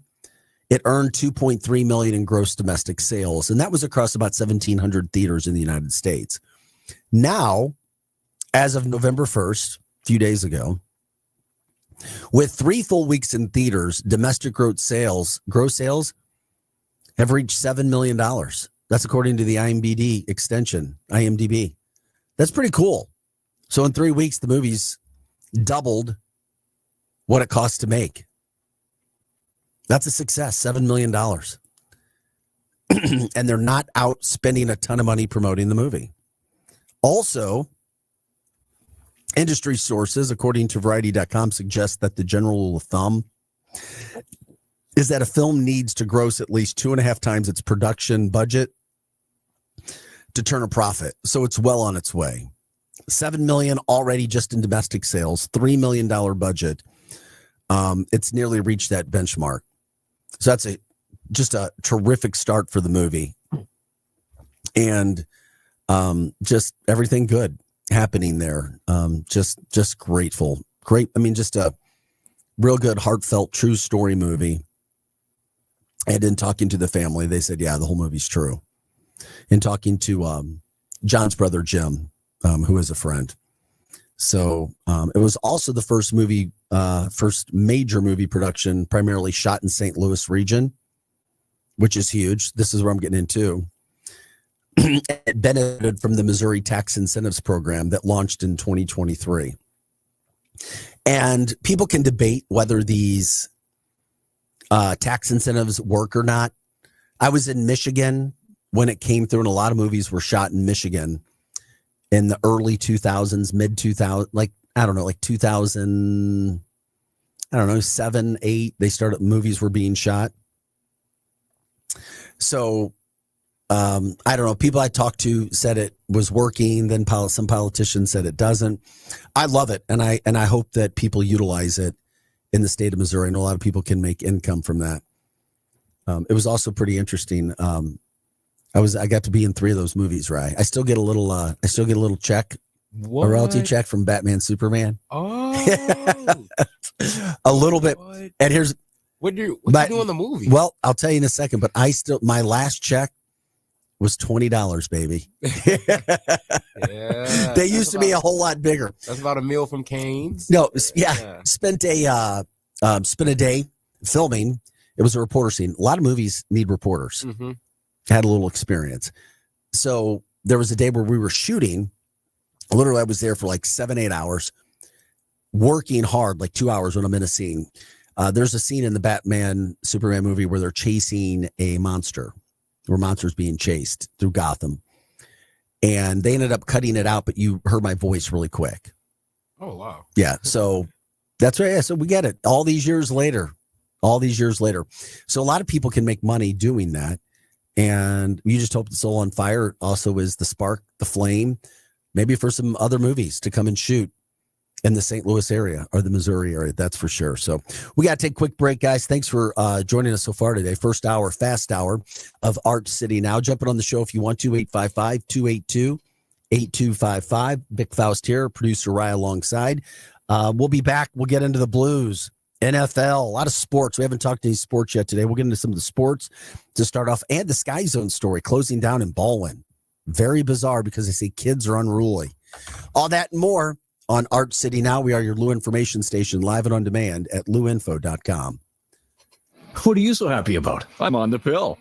It earned $2.3 million in gross domestic sales, and that was across about 1,700 theaters in the United States. Now, as of November 1st, a few days ago, with 3 full weeks in theaters, domestic gross sales have reached $7 million. That's according to the IMDb extension, IMDb. That's pretty cool. So in 3 weeks, the movie's doubled what it costs to make. That's a success, $7 million. And they're not out spending a ton of money promoting the movie. Also, industry sources, according to Variety.com, suggest that the general rule of thumb is that a film needs to gross at least 2.5 times its production budget to turn a profit. So it's well on its way. $7 million already just in domestic sales, $3 million budget. It's nearly reached that benchmark. So that's just a terrific start for the movie. And just everything good happening there. Just grateful. Great. I mean, just a real good, heartfelt, true story movie. And in talking to the family, they said, yeah, the whole movie's true. In talking to John's brother, Jim, who is a friend. So it was also the first major movie production primarily shot in St. Louis region, which is huge. This is where I'm getting into. It benefited from the Missouri Tax Incentives Program that launched in 2023. And people can debate whether these tax incentives work or not. I was in Michigan when it came through, and a lot of movies were shot in Michigan in the early 2000s, mid 2000s, like 2000, 7, 8. They started, movies were being shot. So I don't know. People I talked to said it was working. Then some politicians said it doesn't. I love it, and I hope that people utilize it in the state of Missouri. And a lot of people can make income from that. It was also pretty interesting. I got to be in 3 of those movies, right? I still get a little check, What? a royalty check from Batman, Superman. Oh, a little bit. what? And here's What you do in the movie? Well, I'll tell you in a second. But my last check was $20, baby. Yeah, They used to be a whole lot bigger. That's about a meal from Cane's. No, yeah. Spent a day filming. It was a reporter scene. A lot of movies need reporters. Mm-hmm. Had a little experience. So there was a day where we were shooting. Literally, I was there for like 7-8 hours, working hard, like 2 hours when I'm in a scene. There's a scene in the Batman Superman movie where they're chasing a monster, where monster's being chased through Gotham. And they ended up cutting it out, but you heard my voice really quick. Oh, wow. Yeah. So that's right. Yeah, so we get it. All these years later. So a lot of people can make money doing that. And you just hope the Soul on Fire also is the spark, the flame, maybe for some other movies to come and shoot in the St. Louis area or the Missouri area. That's for sure. So we got to take a quick break, guys. Thanks for joining us so far today. First hour, fast hour of Art City Now. Jumping on the show if you want to, 855-282-8255. Vic Faust here, producer Rye alongside. We'll be back. We'll get into the Blues, NFL, a lot of sports. We haven't talked any sports yet today. We'll get into some of the sports to start off, and the Sky Zone story closing down in Baldwin. Very bizarre because they say kids are unruly. All that and more on Art City Now. We are your Lou information station, live and on demand at louinfo.com. What are you so happy about? I'm on the pill.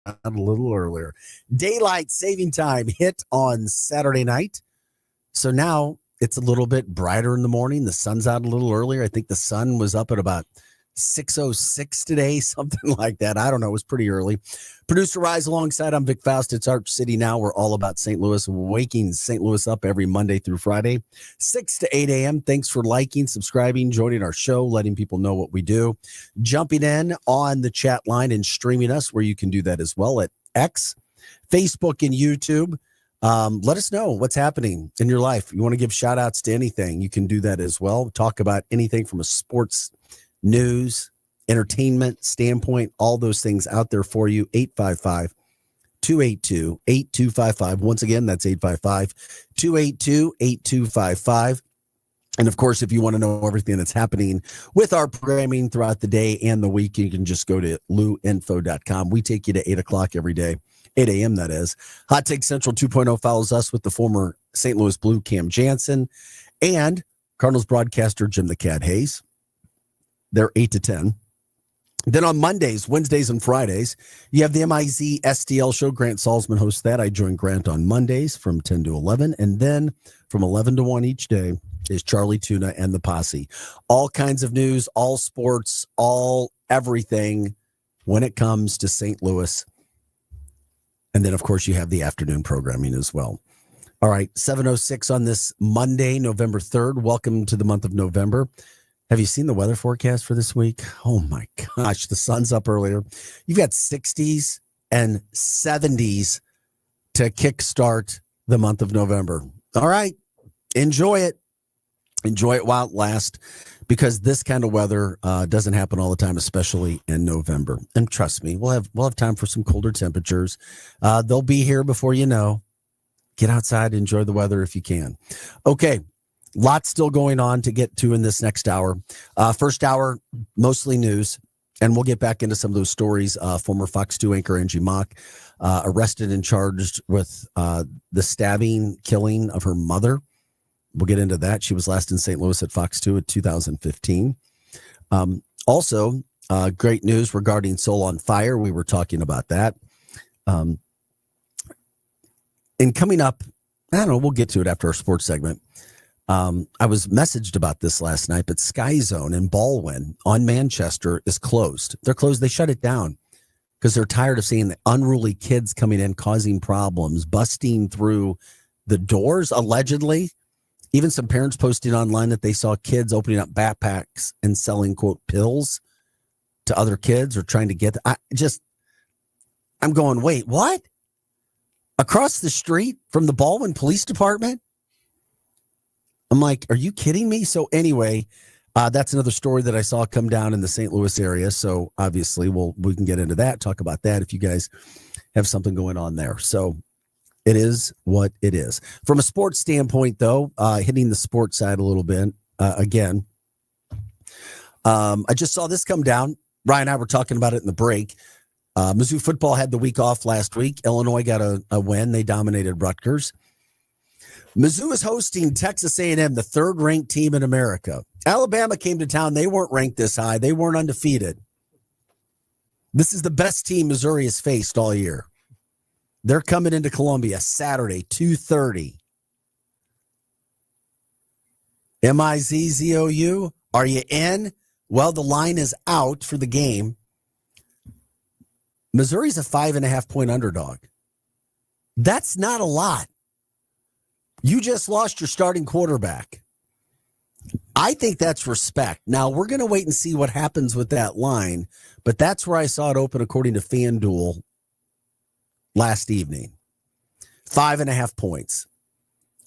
a little earlier. Daylight saving time hit on Saturday night. So now it's a little bit brighter in the morning. The sun's out a little earlier. I think the sun was up at about 6:06 today, something like that. I don't know. It was pretty early. Producer Rise alongside. I'm Vic Faust. It's Arch City now. We're all about St. Louis, waking St. Louis up every Monday through Friday, 6 to 8 a.m. Thanks for liking, subscribing, joining our show, letting people know what we do, jumping in on the chat line and streaming us where you can do that as well at X, Facebook, and YouTube. Let us know what's happening in your life. You want to give shout outs to anything, you can do that as well. Talk about anything from a sports, news, entertainment standpoint, all those things out there for you. 855-282-8255. Once again, that's 855-282-8255. And of course, if you want to know everything that's happening with our programming throughout the day and the week, you can just go to luinfo.com. We take you to 8 o'clock every day, 8 a.m. that is. Hot Take Central 2.0 follows us with the former St. Louis Blue Cam Jansen and Cardinals broadcaster Jim the Cat Hayes. They're 8 to 10. Then on Mondays, Wednesdays, and Fridays, you have the MIZ STL show. Grant Salzman hosts that. I join Grant on Mondays from 10 to 11. And then from 11 to 1 each day is Charlie Tuna and the Posse. All kinds of news, all sports, all everything when it comes to St. Louis. And then, of course, you have the afternoon programming as well. All right, 7:06 on this Monday, November 3rd. Welcome to the month of November. Have you seen the weather forecast for this week? Oh, my gosh. The sun's up earlier. You've got 60s and 70s to kickstart the month of November. All right. Enjoy it. Enjoy it while it lasts, because this kind of weather doesn't happen all the time, especially in November. And trust me, we'll have time for some colder temperatures. They'll be here before you know. Get outside, enjoy the weather if you can. Okay. Lots still going on to get to in this next hour. First hour, mostly news, and we'll get back into some of those stories. Former Fox 2 anchor Angie Mock arrested and charged with the stabbing, killing of her mother. We'll get into that. She was last in St. Louis at Fox 2 in 2015. Also, great news regarding Soul on Fire. We were talking about that. And coming up, I don't know, we'll get to it after our sports segment. I was messaged about this last night, but Sky Zone in Baldwin on Manchester is closed. They're closed. They shut it down because they're tired of seeing the unruly kids coming in, causing problems, busting through the doors, allegedly. Even some parents posting online that they saw kids opening up backpacks and selling, quote, pills to other kids or trying to get. I'm going, wait, what? Across the street from the Baldwin Police Department? I'm like, are you kidding me? So anyway, that's another story that I saw come down in the St. Louis area. So obviously we can get into that, talk about that if you guys have something going on there. So it is what it is. From a sports standpoint, though, hitting the sports side a little bit again. I just saw this come down. Ryan and I were talking about it in the break. Mizzou football had the week off last week. Illinois got a win. They dominated Rutgers. Mizzou is hosting Texas A&M, the third-ranked team in America. Alabama came to town. They weren't ranked this high. They weren't undefeated. This is the best team Missouri has faced all year. They're coming into Columbia Saturday, 2:30. MIZZOU, are you in? Well, the line is out for the game. Missouri's a 5.5-point underdog. That's not a lot. You just lost your starting quarterback. I think that's respect. Now, we're going to wait and see what happens with that line, but that's where I saw it open according to FanDuel last evening. 5.5 points.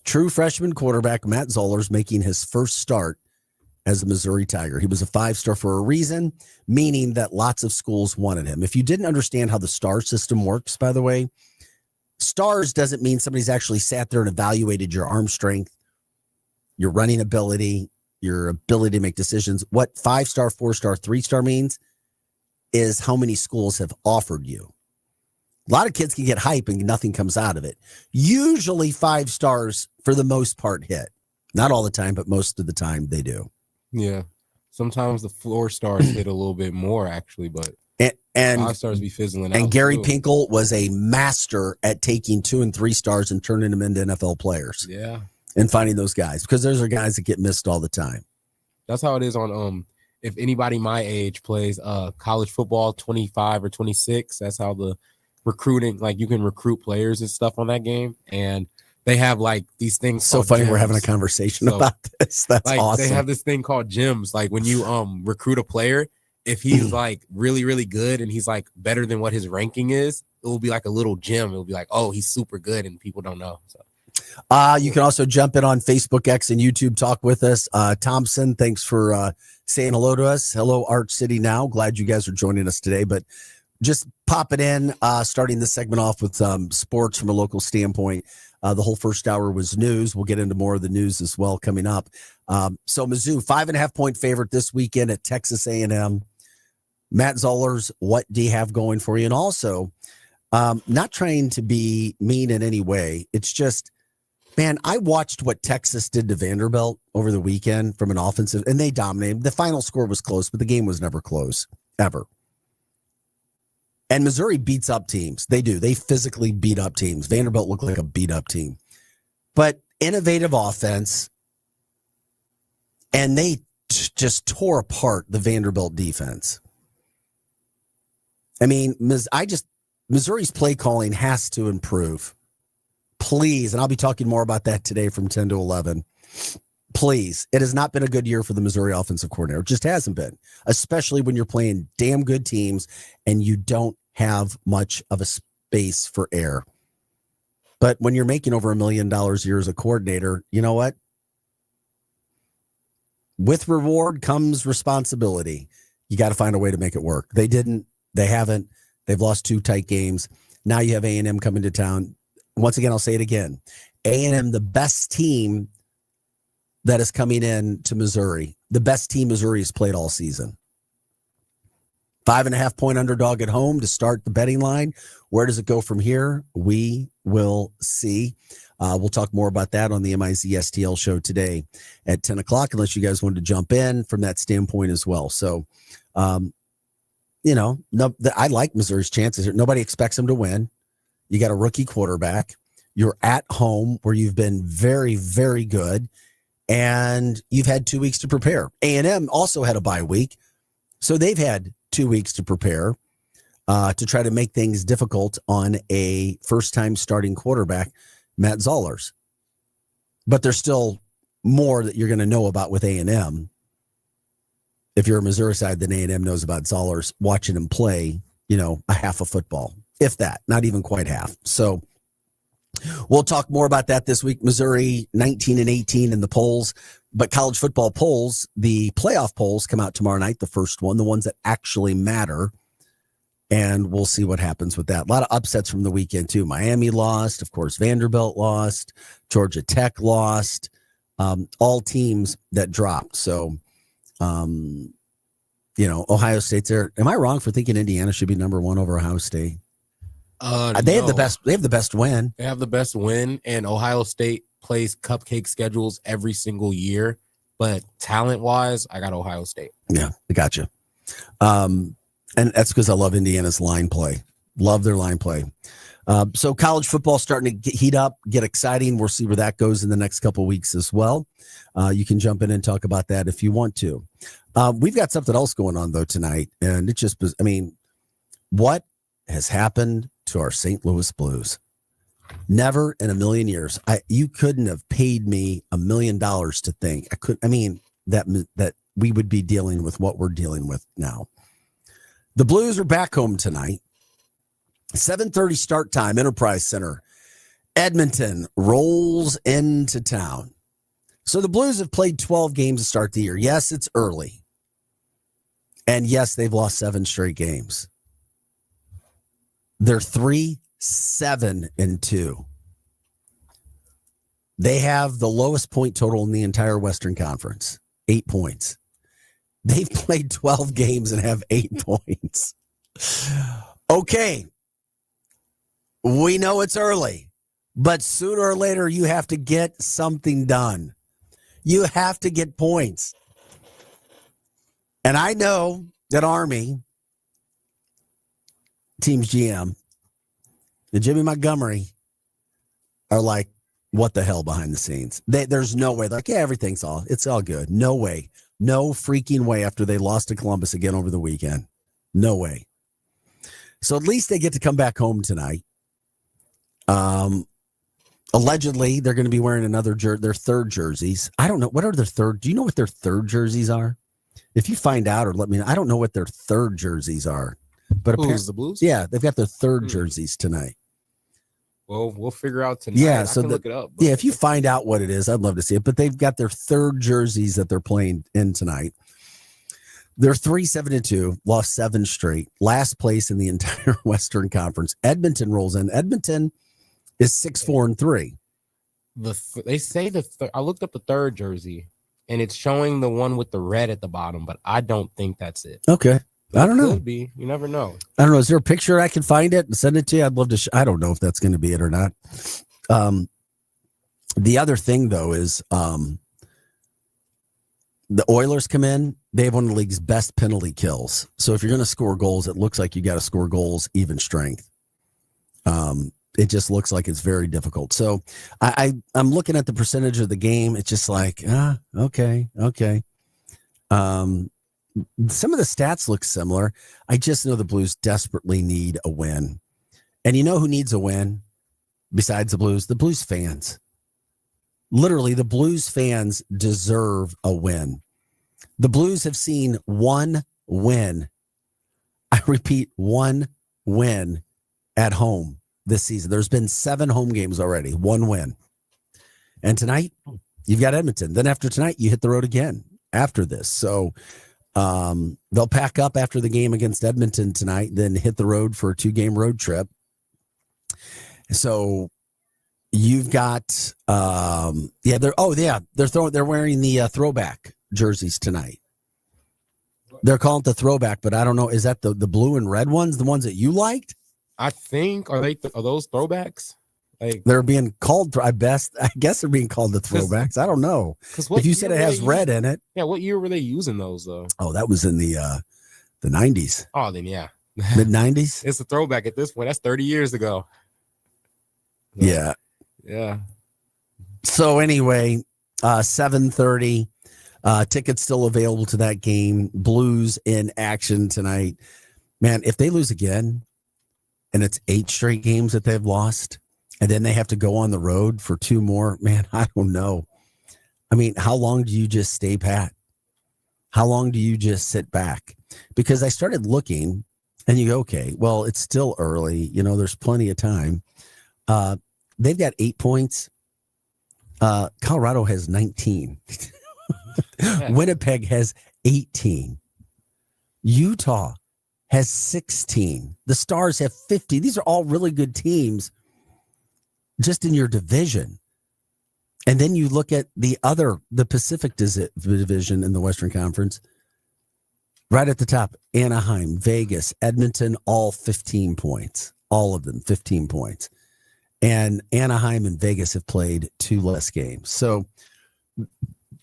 True freshman quarterback Matt Zoller's making his first start as a Missouri Tiger. He was a 5-star for a reason, meaning that lots of schools wanted him. If you didn't understand how the star system works, by the way, stars doesn't mean somebody's actually sat there and evaluated your arm strength, your running ability, your ability to make decisions. What 5-star, 4-star, 3-star means is how many schools have offered you. A lot of kids can get hype and nothing comes out of it. Usually 5 stars for the most part hit. Not all the time, but most of the time they do. Yeah. Sometimes the 4 stars hit a little bit more, actually, but And 5-stars be fizzling out. and Gary too. Pinkel was a master at taking 2 and 3 stars and turning them into NFL players. Yeah. And finding those guys, because those are guys that get missed all the time. That's how it is on if anybody my age plays college football 25 or 26, that's how the recruiting, like you can recruit players and stuff on that game, and they have like these things. So funny gyms. we're having a conversation about this. That's like awesome. they have this thing called gyms. Like when you recruit a player, if he's like really, really good and he's like better than what his ranking is, it will be like a little gym. It will be like, oh, he's super good and people don't know. So you can also jump in on Facebook, X, and YouTube. Talk with us. Thompson, thanks for saying hello to us. Hello, Arch City Now. Glad you guys are joining us today. But just pop it in, starting this segment off with sports from a local standpoint. The whole first hour was news. We'll get into more of the news as well coming up. So Mizzou, 5.5-point favorite this weekend at Texas A&M. Matt Zollers, what do you have going for you? And also, not trying to be mean in any way. It's just, man, I watched what Texas did to Vanderbilt over the weekend from an offensive, and they dominated. The final score was close, but the game was never close, ever. And Missouri beats up teams. They do. They physically beat up teams. Vanderbilt looked like a beat-up team. But innovative offense, and they just tore apart the Vanderbilt defense. I mean, Missouri's play calling has to improve. Please, and I'll be talking more about that today from 10 to 11. Please, it has not been a good year for the Missouri offensive coordinator. It just hasn't been, especially when you're playing damn good teams and you don't have much of a space for error. But when you're making over $1 million a year as a coordinator, you know what? With reward comes responsibility. You got to find a way to make it work. They didn't. They haven't. They've lost 2 tight games. Now you have A&M coming to town. Once again, I'll say it again. A&M, the best team that is coming in to Missouri, the best team Missouri has played all season. 5.5-point underdog at home to start the betting line. Where does it go from here? We will see. We'll talk more about that on the MIZ STL show today at 10 o'clock, unless you guys wanted to jump in from that standpoint as well. So, I like Missouri's chances. Nobody expects them to win. You got a rookie quarterback. You're at home where you've been very, very good. And you've had 2 weeks to prepare. A&M also had a bye week. So they've had 2 weeks to prepare to try to make things difficult on a first-time starting quarterback, Matt Zollers. But there's still more that you're going to know about with A&M. If you're a Missouri side, then A&M knows about Zollers, watching him play, a half of football. If that, not even quite half. So we'll talk more about that this week. Missouri 19-18 in the polls, but college football polls, the playoff polls come out tomorrow night, the first one, the ones that actually matter. And we'll see what happens with that. A lot of upsets from the weekend too. Miami lost. Of course, Vanderbilt lost. Georgia Tech lost. All teams that dropped. So, Ohio State's there. Am I wrong for thinking Indiana should be number 1 over Ohio State? They have the best. They have the best win. They have the best win, and Ohio State plays cupcake schedules every single year. But talent-wise, I got Ohio State. Yeah, I got you. And that's because I love Indiana's line play. Love their line play. So college football starting to heat up, get exciting. We'll see where that goes in the next couple of weeks as well. You can jump in and talk about that if you want to. We've got something else going on, though, tonight. And it just, what has happened to our St. Louis Blues? Never in a million years. You couldn't have paid me $1 million to think. That we would be dealing with what we're dealing with now. The Blues are back home tonight. 7:30 start time, Enterprise Center. Edmonton rolls into town. So the Blues have played 12 games to start the year. Yes, it's early. And yes, they've lost 7 straight games. They're 3-7-2. They have the lowest point total in the entire Western Conference, 8 points. They've played 12 games and have 8 points. Okay. We know it's early, but sooner or later you have to get something done. You have to get points. And I know that Army team's GM and Jimmy Montgomery are like, what the hell behind the scenes? There's no way. They're like, yeah, it's all good. No way. No freaking way after they lost to Columbus again over the weekend. No way. So at least they get to come back home tonight. Allegedly, they're going to be wearing their third jerseys. I don't know. What are their third? Do you know what their third jerseys are? If you find out or let me know. I don't know what their third jerseys are. But apparently, the Blues? Yeah, they've got their third jerseys tonight. Well, we'll figure out tonight. Yeah, I can look it up. Yeah, if you find out what it is, I'd love to see it. But they've got their third jerseys that they're playing in tonight. They're 3-7-2, lost 7 straight, last place in the entire Western Conference. Edmonton rolls in. Edmonton is 6-4-3. They say I looked up the third jersey, and it's showing the one with the red at the bottom, but I don't think that's it. Okay. I don't know. Could be. You never know. I don't know. Is there a picture I can find it and send it to you? I'd love to. I don't know if that's going to be it or not. The other thing, though, is the Oilers come in. They have one of the league's best penalty kills. So if you're going to score goals, it looks like you got to score goals even strength. It just looks like it's very difficult. So I'm looking at the percentage of the game. It's just like, okay. Some of the stats look similar. I just know the Blues desperately need a win. And you know who needs a win besides the Blues? The Blues fans. Literally, the Blues fans deserve a win. The Blues have seen one win. I repeat, one win at home this season. There's been 7 home games already, one win. And tonight, you've got Edmonton. Then after tonight, you hit the road again after this. So they'll pack up after the game against Edmonton tonight, then hit the road for a 2-game road trip. So you've got, they're wearing the throwback jerseys tonight. They're calling it the throwback, but I don't know. Is that the blue and red ones, the ones that you liked? I think are those throwbacks? Like they're being called. I guess they're being called the throwbacks. I don't know. If you said it has red in it, yeah. What year were they using those though? Oh, that was in the 90s. Oh, then yeah, mid 90s. It's a throwback at this point. That's 30 years ago. So, yeah. So anyway, 7:30. Tickets still available to that game. Blues in action tonight. Man, if they lose again, and it's 8 straight games that they've lost, and then they have to go on the road for 2 more, man, I don't know. I mean, how long do you just stay pat? How long do you just sit back? Because I started looking, and you go, okay, well, it's still early. You know, there's plenty of time. They've got 8 points. Colorado has 19. Winnipeg has 18. Utah has 16. The Stars have 50. These are all really good teams just in your division. And then you look at the Pacific division in the Western Conference. Right at the top, Anaheim, Vegas, Edmonton, all 15 points. All of them, 15 points. And Anaheim and Vegas have played 2 less games. So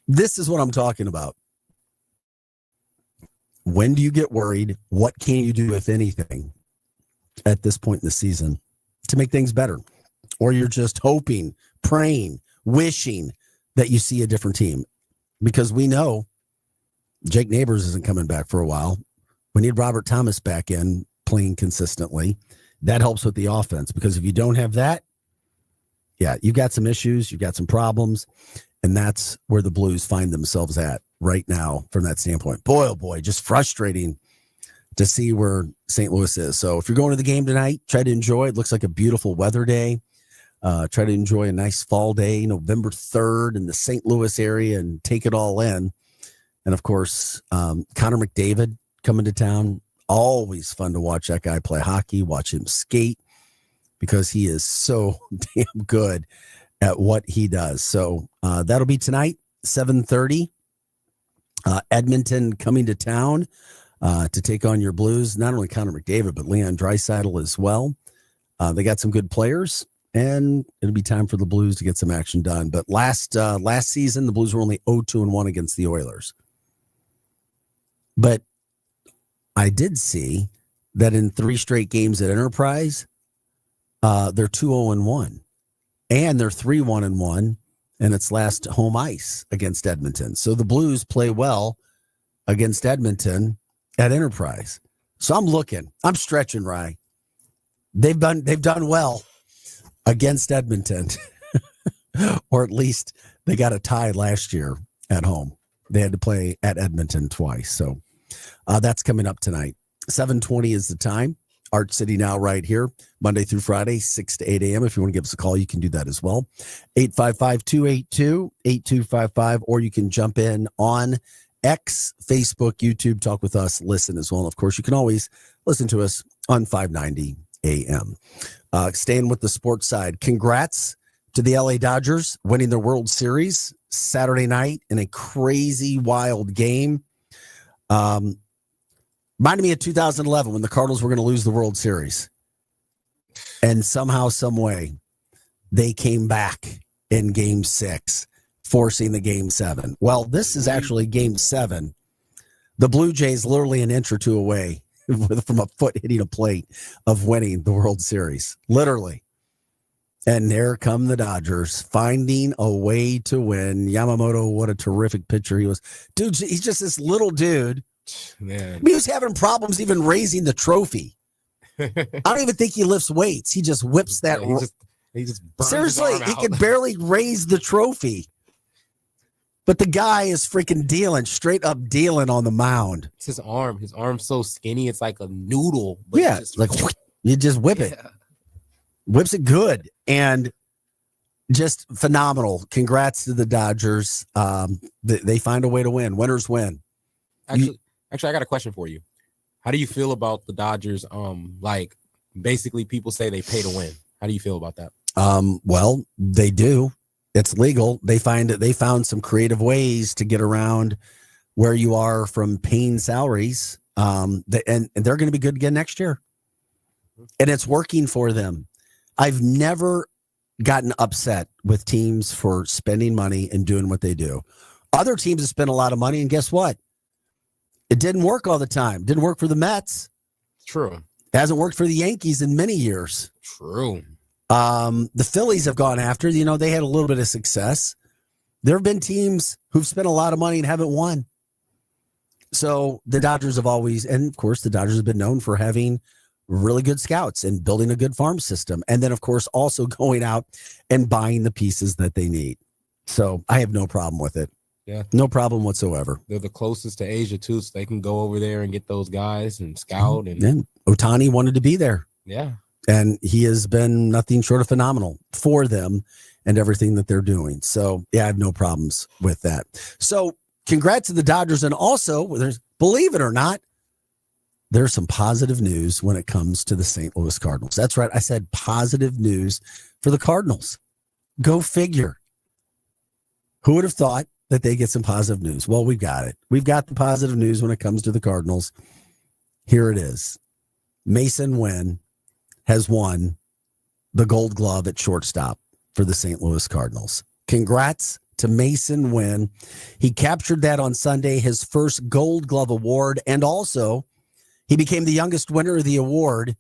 this is what I'm talking about. When do you get worried? What can you do, if anything, at this point in the season to make things better? Or you're just hoping, praying, wishing that you see a different team? Because we know Jake Neighbors isn't coming back for a while. We need Robert Thomas back in playing consistently. That helps with the offense, because if you don't have that, yeah, you've got some issues, you've got some problems, and that's where the Blues find themselves at right now from that standpoint. Boy, oh boy, just frustrating to see where St. Louis is. So if you're going to the game tonight, try to enjoy. It looks like a beautiful weather day. Try to enjoy a nice fall day, November 3rd in the St. Louis area, and take it all in. And of course, Connor McDavid coming to town. Always fun to watch that guy play hockey, watch him skate, because he is so damn good at what he does. So that'll be tonight, 7:30. Edmonton coming to town to take on your Blues. Not only Connor McDavid, but Leon Draisaitl as well. They got some good players, and it'll be time for the Blues to get some action done. But last season, the Blues were only 0-2-1 against the Oilers. But I did see that in 3 straight games at Enterprise, they're 2-0-1, and they're 3-1-1, and it's last home ice against Edmonton. So the Blues play well against Edmonton at Enterprise. So I'm stretching, Rye. They've done well against Edmonton, or at least they got a tie last year at home. They had to play at Edmonton twice. So that's coming up tonight. 7:20 is the time. Art City Now right here, Monday through Friday, 6 to 8 a.m. If you want to give us a call, you can do that as well. 855-282-8255, or you can jump in on X, Facebook, YouTube, talk with us, listen as well. And of course, you can always listen to us on 590 a.m. Staying with the sports side, congrats to the LA Dodgers winning their World Series Saturday night in a crazy, wild game. Reminded me of 2011 when the Cardinals were going to lose the World Series. And somehow, some way, they came back in Game 6, forcing the Game 7. Well, this is actually Game 7. The Blue Jays literally an inch or two away from a foot hitting a plate of winning the World Series. Literally. And there come the Dodgers finding a way to win. Yamamoto, what a terrific pitcher he was. Dude, he's just this little dude. Man. He was having problems even raising the trophy. I don't even think he lifts weights. He just whips that. He just burns seriously, his arm he out. could barely raise the trophy. But the guy is freaking straight up dealing on the mound. It's his arm. His arm's so skinny, it's like a noodle. But Yeah, just, like you just whip it. Whips it good. And just phenomenal. Congrats to the Dodgers. They find a way to win. Winners win. Actually, I got a question for you. How do you feel about the Dodgers? Like basically people say they pay to win. How do you feel about that? Well, they do. It's legal. They found some creative ways to get around where you are from paying salaries. And they're going to be good again next year. And it's working for them. I've never gotten upset with teams for spending money and doing what they do. Other teams have spent a lot of money, and guess what? It didn't work all the time. Didn't work for the Mets. True. It hasn't worked for the Yankees in many years. True. The Phillies have gone after, they had a little bit of success. There have been teams who've spent a lot of money and haven't won. So the Dodgers have always, and of course, the Dodgers have been known for having really good scouts and building a good farm system. And then, of course, also going out and buying the pieces that they need. So I have no problem with it. Yeah. No problem whatsoever. They're the closest to Asia, too, so they can go over there and get those guys and scout. And Ohtani wanted to be there. Yeah. And he has been nothing short of phenomenal for them and everything that they're doing. So, yeah, I have no problems with that. So, congrats to the Dodgers. And also, believe it or not, there's some positive news when it comes to the St. Louis Cardinals. That's right. I said positive news for the Cardinals. Go figure. Who would have thought that they get some positive news? Well, we've got it. We've got the positive news when it comes to the Cardinals. Here it is. Mason Wynn has won the Gold Glove at shortstop for the St. Louis Cardinals. Congrats to Mason Wynn. He captured that on Sunday, his first Gold Glove award, and also he became the youngest winner of the award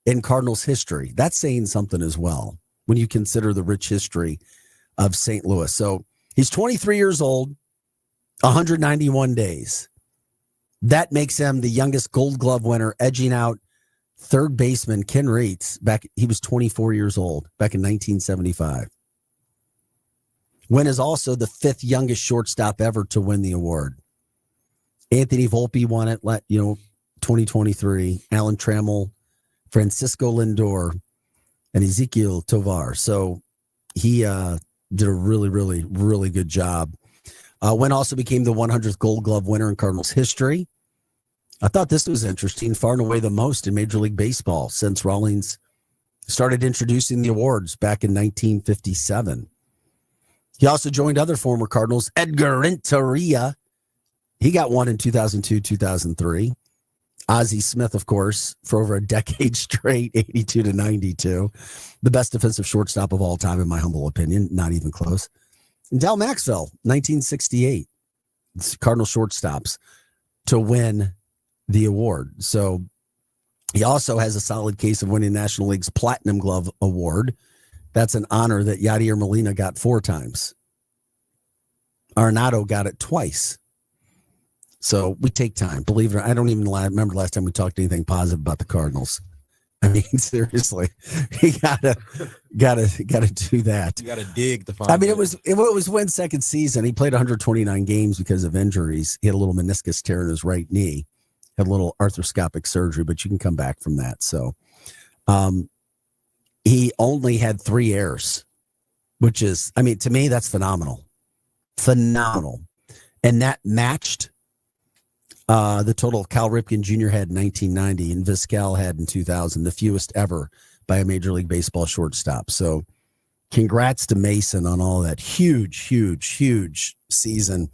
in Cardinals history. That's saying something as well when you consider the rich history of St. Louis. So he's 23 years old, 191 days. That makes him the youngest Gold Glove winner, edging out third baseman Ken Reitz. He was 24 years old back in 1975. Wynn is also the 5th youngest shortstop ever to win the award. Anthony Volpe won it, 2023. Alan Trammell, Francisco Lindor, and Ezekiel Tovar. So he did a really, really, really good job. Wynn also became the 100th Gold Glove winner in Cardinals history. I thought this was interesting, far and away the most in Major League Baseball since Rawlings started introducing the awards back in 1957. He also joined other former Cardinals, Edgar Renteria. He got one in 2002, 2003. Ozzie Smith, of course, for over a decade straight, 82 to 92. The best defensive shortstop of all time, in my humble opinion, not even close. And Del Maxwell, 1968. It's Cardinal shortstops to win the award. So He also has a solid case of winning National League's Platinum Glove Award. That's an honor that Yadier Molina got 4 times. Arenado got it twice. So we take time. Believe it or not, I don't even remember last time we talked anything positive about the Cardinals. I mean, seriously, you gotta do that. You gotta dig to find. I mean, it was Wynn's second season. He played 129 games because of injuries. He had a little meniscus tear in his right knee, had a little arthroscopic surgery, but you can come back from that. So, he only had 3 errors, which is, I mean, to me, that's phenomenal, and that matched the total Cal Ripken Jr. had in 1990 and Vizquel had in 2000, the fewest ever by a Major League Baseball shortstop. So congrats to Mason on all that huge season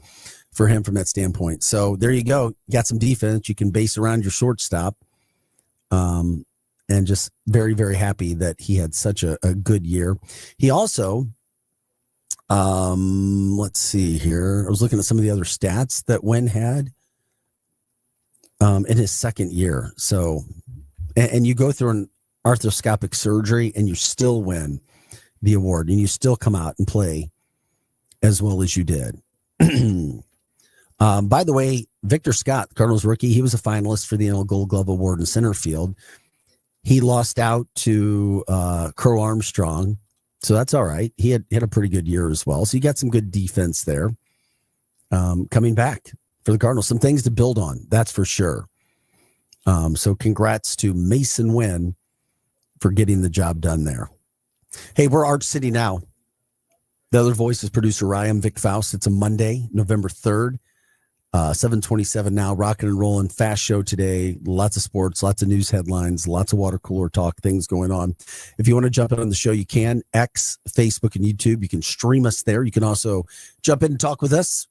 for him from that standpoint. So there you go. You got some defense you can base around your shortstop. And just very, very happy that he had such a good year. He also, let's see here. I was looking at some of the other stats that Wynn had. In his second year. So, and you go through an arthroscopic surgery and you still win the award and you still come out and play as well as you did. By the way, Victor Scott, the Cardinals rookie, he was a finalist for the NL Gold Glove Award in center field. He lost out to Crow Armstrong. So that's all right. He had a pretty good year as well. So you got some good defense there coming back for the Cardinals. Some things to build on, that's for sure. So congrats to Mason Wynn for getting the job done there. Hey, we're Arch City now. The other voice is producer Ryan, Vic Faust. It's a Monday, November 3rd, 7:27 now, rocking and rolling. Fast show today. Lots of sports, lots of news headlines, lots of water cooler talk, things going on. If you want to jump in on the show, you can. X, Facebook, and YouTube. You can stream us there. You can also jump in and talk with us.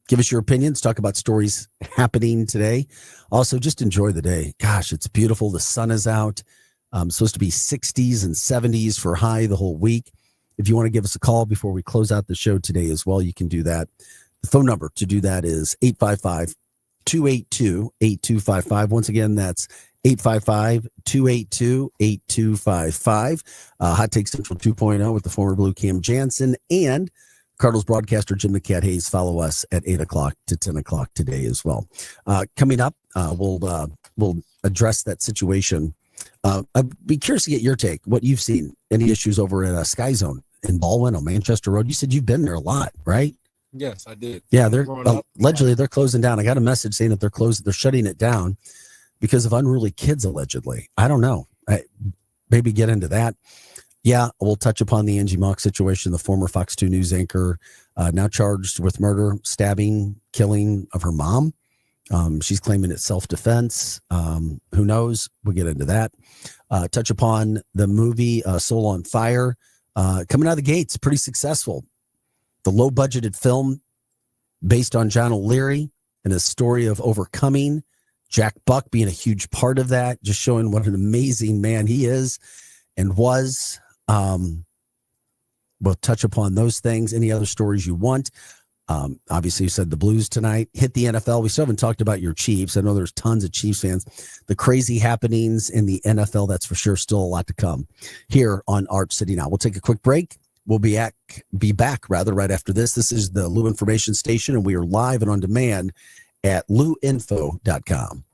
Give us your opinions, talk about stories happening today. Also, just enjoy the day. Gosh, it's beautiful. The sun is out. Supposed to be 60s and 70s for high the whole week. If you want to give us a call before we close out the show today as well, you can do that. The phone number to do that is 855-282-8255. Once again, that's 855-282-8255. Hot Take Central 2.0 with the former Blue Cam Jansen and Cardinals broadcaster Jim the Cat Hayes. Follow us at 8 o'clock to 10 o'clock today as well. Coming up, we'll address that situation. I'd be curious to get your take, what you've seen, any issues over at Sky Zone in Baldwin on Manchester Road. You said you've been there a lot, right? Yes, I did. Yeah, they're allegedly they're closing down. I got a message saying that they're shutting it down because of unruly kids, allegedly. I don't know. Maybe get into that. Yeah, we'll touch upon the Angie Mock situation, the former Fox 2 News anchor, now charged with murder, stabbing, killing of her mom. She's claiming it's self-defense. Who knows? We'll get into that. Touch upon the movie Soul on Fire. Coming out of the gates, pretty successful. The low-budgeted film based on John O'Leary and his story of overcoming. Jack Buck being a huge part of that, just showing what an amazing man he is and was. We'll touch upon those things. Any other stories you want? Obviously, you said the Blues tonight. Hit the NFL. We still haven't talked about your Chiefs. I know there's tons of Chiefs fans. The crazy happenings in the NFL, that's for sure. Still a lot to come here on Arch City Now. We'll take a quick break. We'll be back right after this. This is the Lou Information Station, and we are live and on demand at louinfo.com.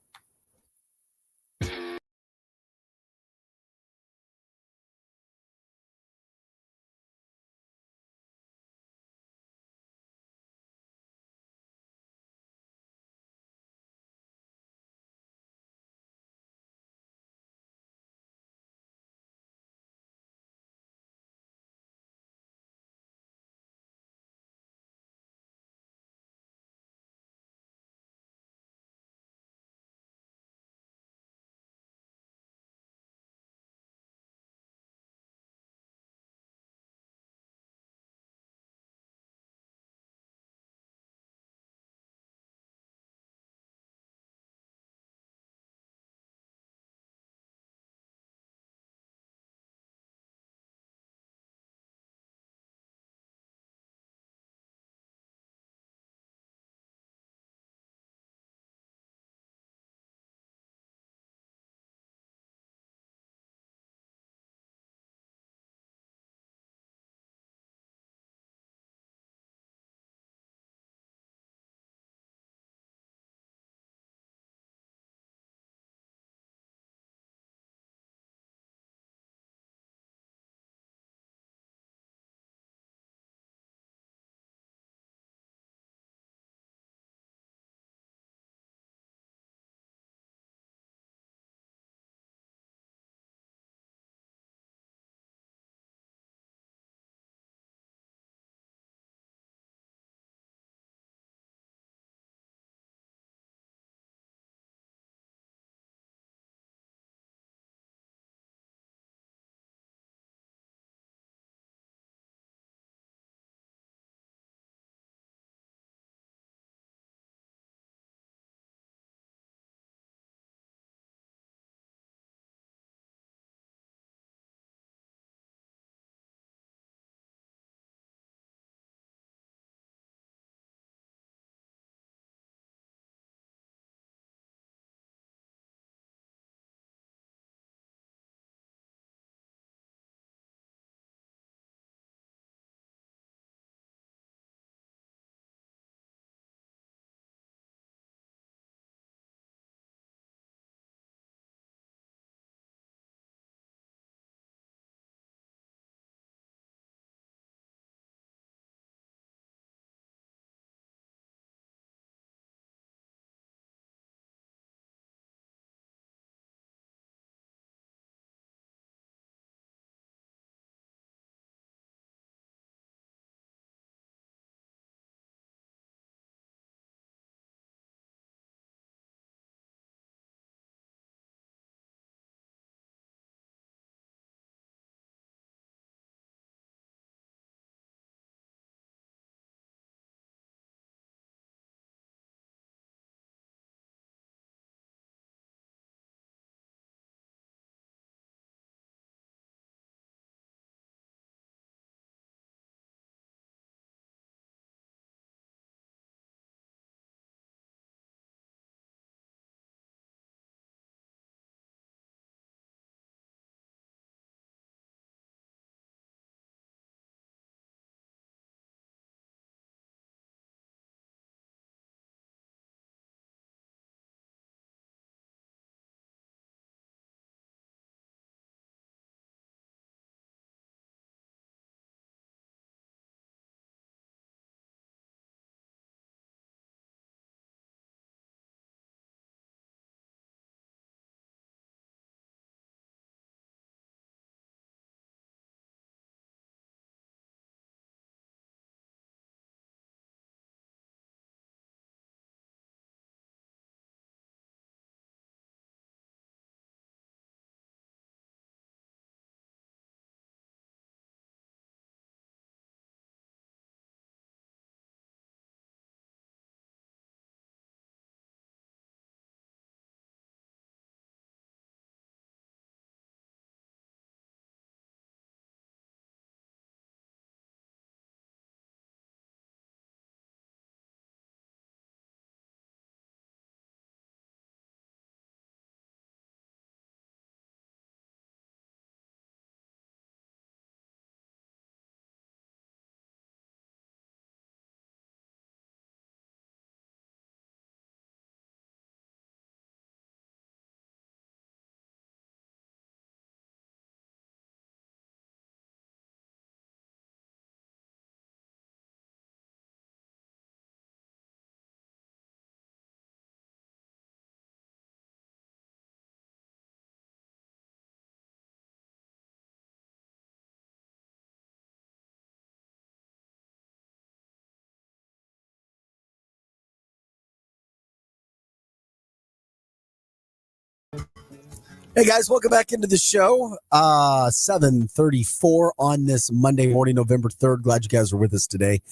Hey guys, welcome back into the show. 7:34 on this Monday morning, November 3rd. Glad you guys are with us today.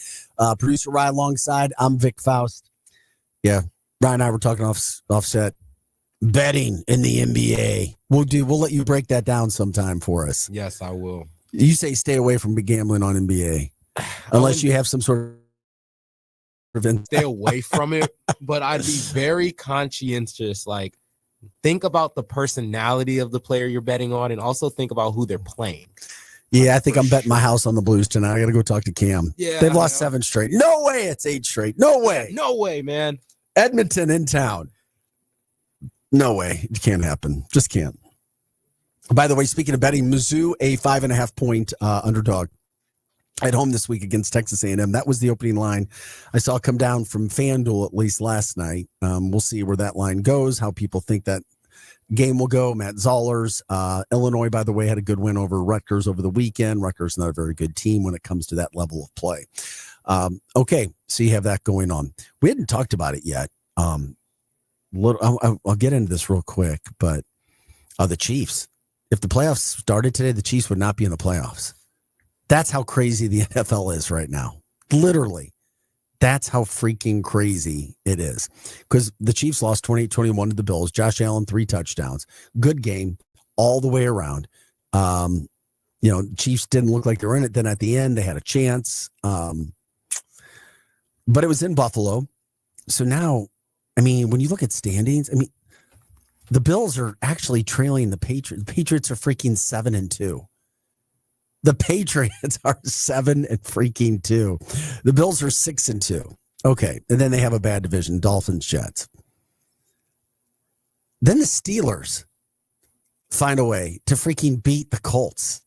Producer Ryan alongside. I'm Vic Faust. Yeah, Ryan and I were talking offset betting in the NBA. We'll let you break that down sometime for us. Yes, I will. You say stay away from gambling on NBA unless you have some sort of stay away from it, but I'd be very conscientious. Like, think about the personality of the player you're betting on, and also think about who they're playing. Yeah, I think I'm betting my house on the Blues tonight. I got to go talk to Cam. Yeah, they've lost 7 straight. No way, it's 8 straight. No way. No way, man. Edmonton in town. No way. It can't happen. Just can't. By the way, speaking of betting, Mizzou, a 5.5 point underdog at home this week against Texas A&M. That was the opening line I saw come down from FanDuel at least last night. We'll see where that line goes, how people think that game will go. Matt Zollers, Illinois, by the way, had a good win over Rutgers over the weekend. Rutgers not a very good team when it comes to that level of play. Okay, so you have that going on. We hadn't talked about it yet. I'll get into this real quick, but the Chiefs. If the playoffs started today, the Chiefs would not be in the playoffs. That's how crazy the NFL is right now. Literally. That's how freaking crazy it is. Because the Chiefs lost 28-21 to the Bills. Josh Allen, 3 touchdowns. Good game all the way around. Chiefs didn't look like they were in it. Then at the end, they had a chance. But it was in Buffalo. So now, when you look at standings, the Bills are actually trailing the Patriots. The Patriots are freaking 7-2. The Patriots are 7-2. The Bills are 6-2. Okay. And then they have a bad division, Dolphins, Jets. Then the Steelers find a way to freaking beat the Colts.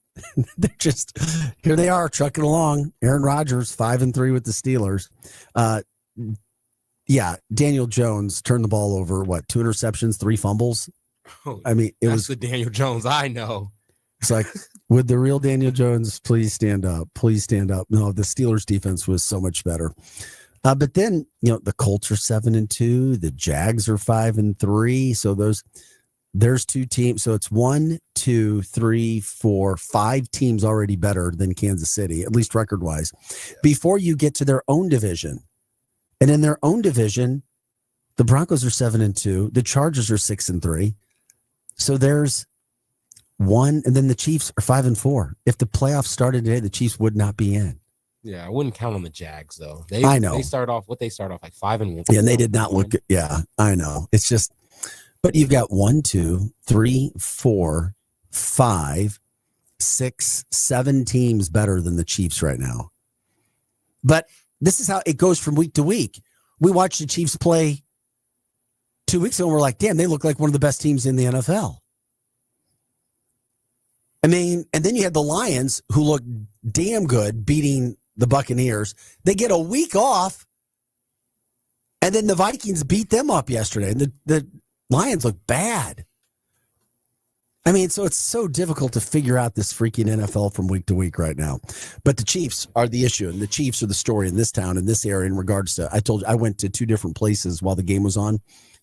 They're just, here they are trucking along. Aaron Rodgers, 5-3 with the Steelers. Daniel Jones turned the ball over, 2 interceptions, 3 fumbles. It was the Daniel Jones I know. It's like, would the real Daniel Jones please stand up? Please stand up. No, the Steelers defense was so much better. But then, the Colts are 7-2. The Jags are 5-3. So there's 2 teams. So it's 1, 2, 3, 4, 5 teams already better than Kansas City, at least record wise, before you get to their own division. And in their own division, the Broncos are 7-2. The Chargers are 6-3. So there's 1, and then the Chiefs are 5-4. If the playoffs started today, the Chiefs would not be in. Yeah, I wouldn't count on the Jags though. I know they start off like 5-1. Yeah, and they did not look good. Yeah, I know. It's just, but you've got 1, 2, 3, 4, 5, 6, 7 teams better than the Chiefs right now. But this is how it goes from week to week. We watched the Chiefs play 2 weeks ago and we're like, damn, they look like one of the best teams in the NFL. And then you had the Lions who look damn good beating the Buccaneers. They get a week off, and then the Vikings beat them up yesterday. And the Lions look bad. So it's so difficult to figure out this freaking NFL from week to week right now. But the Chiefs are the issue, and the Chiefs are the story in this town, in this area, in regards to, I told you, I went to 2 different places while the game was on,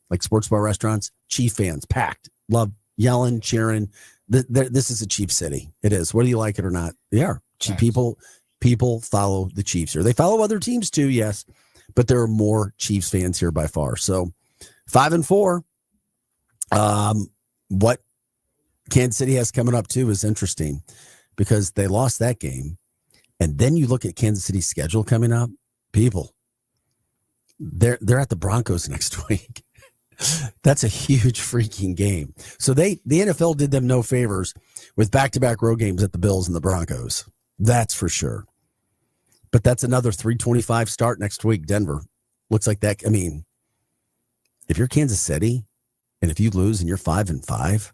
like sports bar restaurants, Chief fans, packed, love yelling, cheering. This is a Chief city. It is. Whether you like it or not, they are. People follow the Chiefs here. They follow other teams too, yes, but there are more Chiefs fans here by far. So 5-4. What Kansas City has coming up too is interesting because they lost that game. And then you look at Kansas City's schedule coming up. People, they're at the Broncos next week. That's a huge freaking game. So the NFL did them no favors with back-to-back road games at the Bills and the Broncos. That's for sure. But that's another 3:25 start next week, Denver. Looks like that. If you're Kansas City and if you lose and you're 5-5,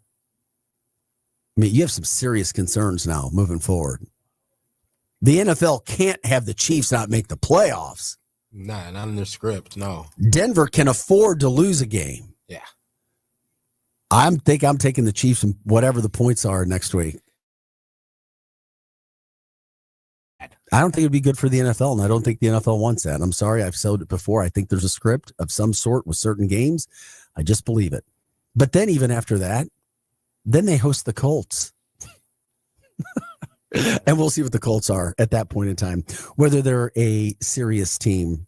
you have some serious concerns now moving forward. The NFL can't have the Chiefs not make the playoffs. Nah, not in their script, no. Denver can afford to lose a game. Yeah. I'm taking the Chiefs and whatever the points are next week. I don't think it'd be good for the NFL, and I don't think the NFL wants that. I'm sorry, I've said it before. I think there's a script of some sort with certain games. I just believe it. But then even after that, Then they host the Colts. And we'll see what the Colts are at that point in time, whether they're a serious team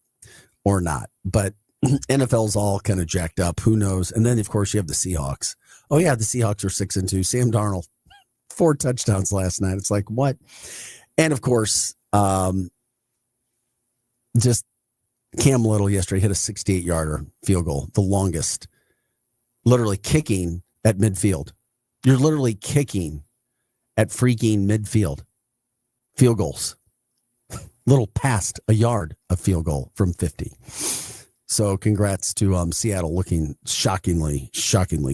or not. But NFL's all kind of jacked up. Who knows? And then, of course, you have the Seahawks. Oh, yeah, the Seahawks are 6-2. Sam Darnold, 4 touchdowns last night. It's like, what? And, of course, just Cam Little yesterday hit a 68-yarder field goal, the longest, literally kicking at midfield. You're literally kicking at freaking midfield. Field goals. Little past a yard of field goal from 50. So congrats to Seattle, looking shockingly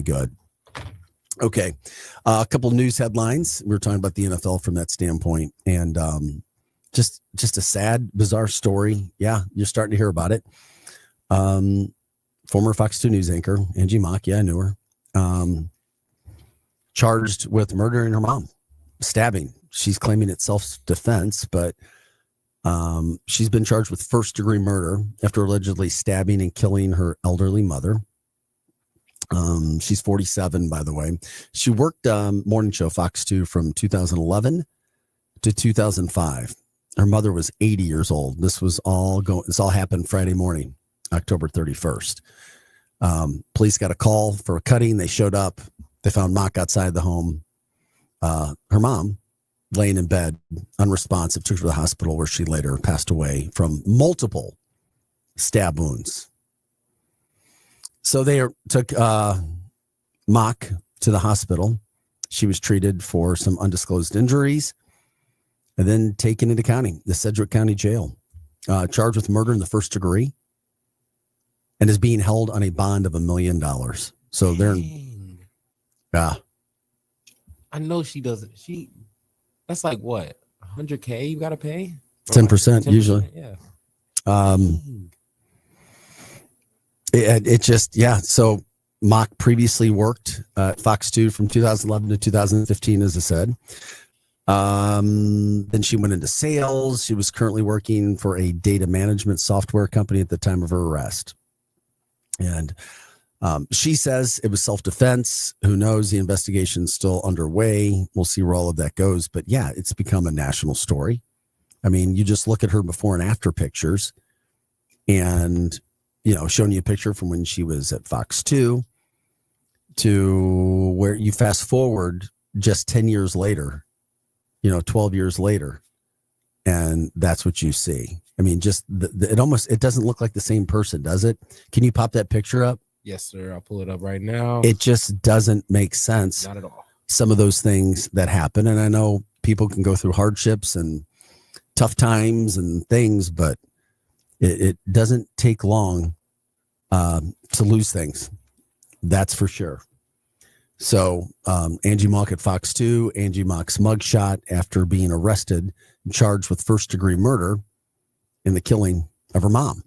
good. Okay. A couple news headlines. We were talking about the NFL from that standpoint, and just a sad, bizarre story. Yeah, you're starting to hear about it. Former Fox 2 news anchor, Angie Mock. Yeah, I knew her. Charged with murdering her mom. Stabbing. She's claiming it's self-defense, but she's been charged with first-degree murder after allegedly stabbing and killing her elderly mother. She's 47, by the way. She worked morning show Fox 2 from 2011 to 2005. Her mother was 80 years old. This all happened Friday morning, October 31st. Police got a call for a cutting. They showed up. They found Mock outside the home. Her mom laying in bed, unresponsive, took her to the hospital where she later passed away from multiple stab wounds. So they took Mock to the hospital. She was treated for some undisclosed injuries and then taken into the Sedgwick County Jail, charged with murder in the first degree, and is being held on a bond of $1 million. So they're, I know she doesn't. That's like what, 100K you got to pay? 10% usually. Yeah. It just, yeah. So Mock previously worked at Fox 2 from 2011 to 2015, as I said. Then she went into sales. She was currently working for a data management software company at the time of her arrest. And she says it was self-defense. Who knows? The investigation's still underway. We'll see where all of that goes. But yeah, it's become a national story. I mean, you just look at her before and after pictures and, showing you a picture from when she was at Fox 2 to where you fast forward just 10 years later, 12 years later, and that's what you see. I mean, just it doesn't look like the same person, does it? Can you pop that picture up? Yes, sir. I'll pull it up right now. It just doesn't make sense. Not at all. Some of those things that happen. And I know people can go through hardships and tough times and things, but it doesn't take long to lose things. That's for sure. So Angie Mock at Fox 2, Angie Mock's mugshot after being arrested and charged with first-degree murder in the killing of her mom.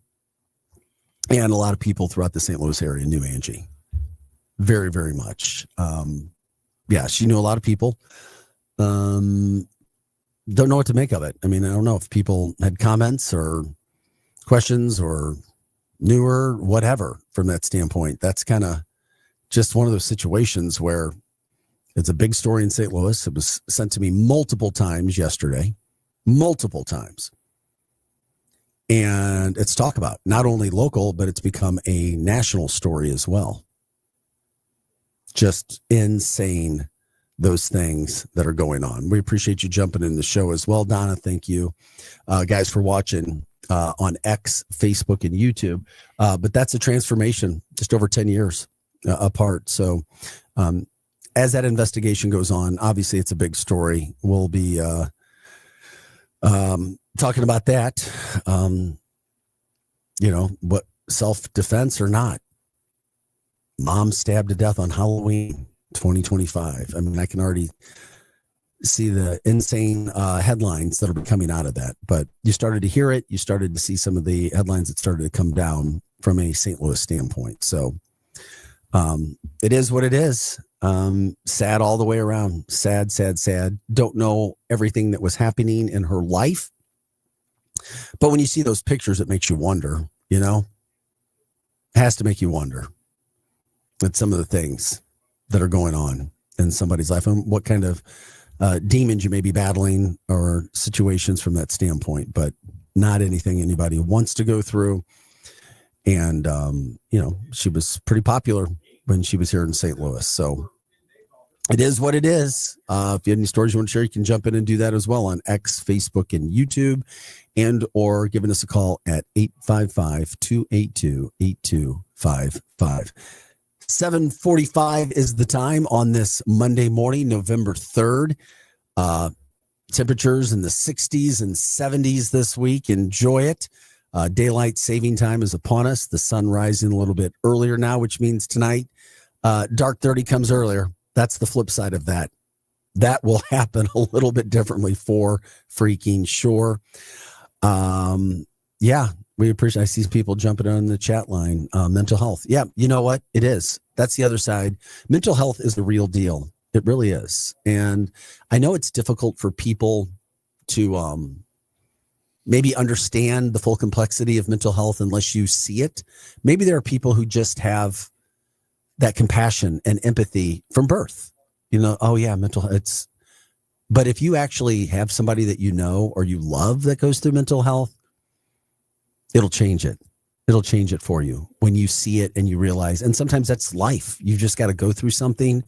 And a lot of people throughout the St. Louis area knew Angie very, very much. Yeah, she knew a lot of people. Don't know what to make of it. I mean, I don't know if people had comments or questions or knew her, whatever, from that standpoint. That's kind of just one of those situations where it's a big story in St. Louis. It was sent to me multiple times yesterday, multiple times. And it's talk about not only local, but it's become a national story as well. Just insane, those things that are going on. We appreciate you jumping in the show as well, Donna. Thank you, guys, for watching on X, Facebook, and YouTube. But that's a transformation just over 10 years apart. So as that investigation goes on, obviously it's a big story. We'll be talking about that, what self-defense or not. Mom stabbed to death on Halloween 2025. I mean, I can already see the insane headlines that are coming out of that. But you started to hear it. You started to see some of the headlines that started to come down from a St. Louis standpoint. So it is what it is. Sad all the way around. Sad, sad, sad. Don't know everything that was happening in her life. But when you see those pictures, it makes you wonder, it has to make you wonder at some of the things that are going on in somebody's life and what kind of demons you may be battling or situations from that standpoint, but not anything anybody wants to go through. And, she was pretty popular when she was here in St. Louis. So it is what it is. If you have any stories you want to share, you can jump in and do that as well on X, Facebook, and YouTube, and or giving us a call at 855-282-8255. 7:45 is the time on this Monday morning, November 3rd. Temperatures in the 60s and 70s this week. Enjoy it. Daylight saving time is upon us. The sun rising a little bit earlier now, which means tonight, dark 30 comes earlier. That's the flip side of that. That will happen a little bit differently for freaking sure. Yeah, we appreciate. I see people jumping on the chat line. Mental health. Yeah, you know what? It is. That's the other side. Mental health is the real deal. It really is. And I know it's difficult for people to maybe understand the full complexity of mental health unless you see it. Maybe there are people who just have that compassion and empathy from birth. Oh yeah, mental health. But if you actually have somebody that you know or you love that goes through mental health, it'll change it. It'll change it for you when you see it and you realize, and sometimes that's life. You just got to go through something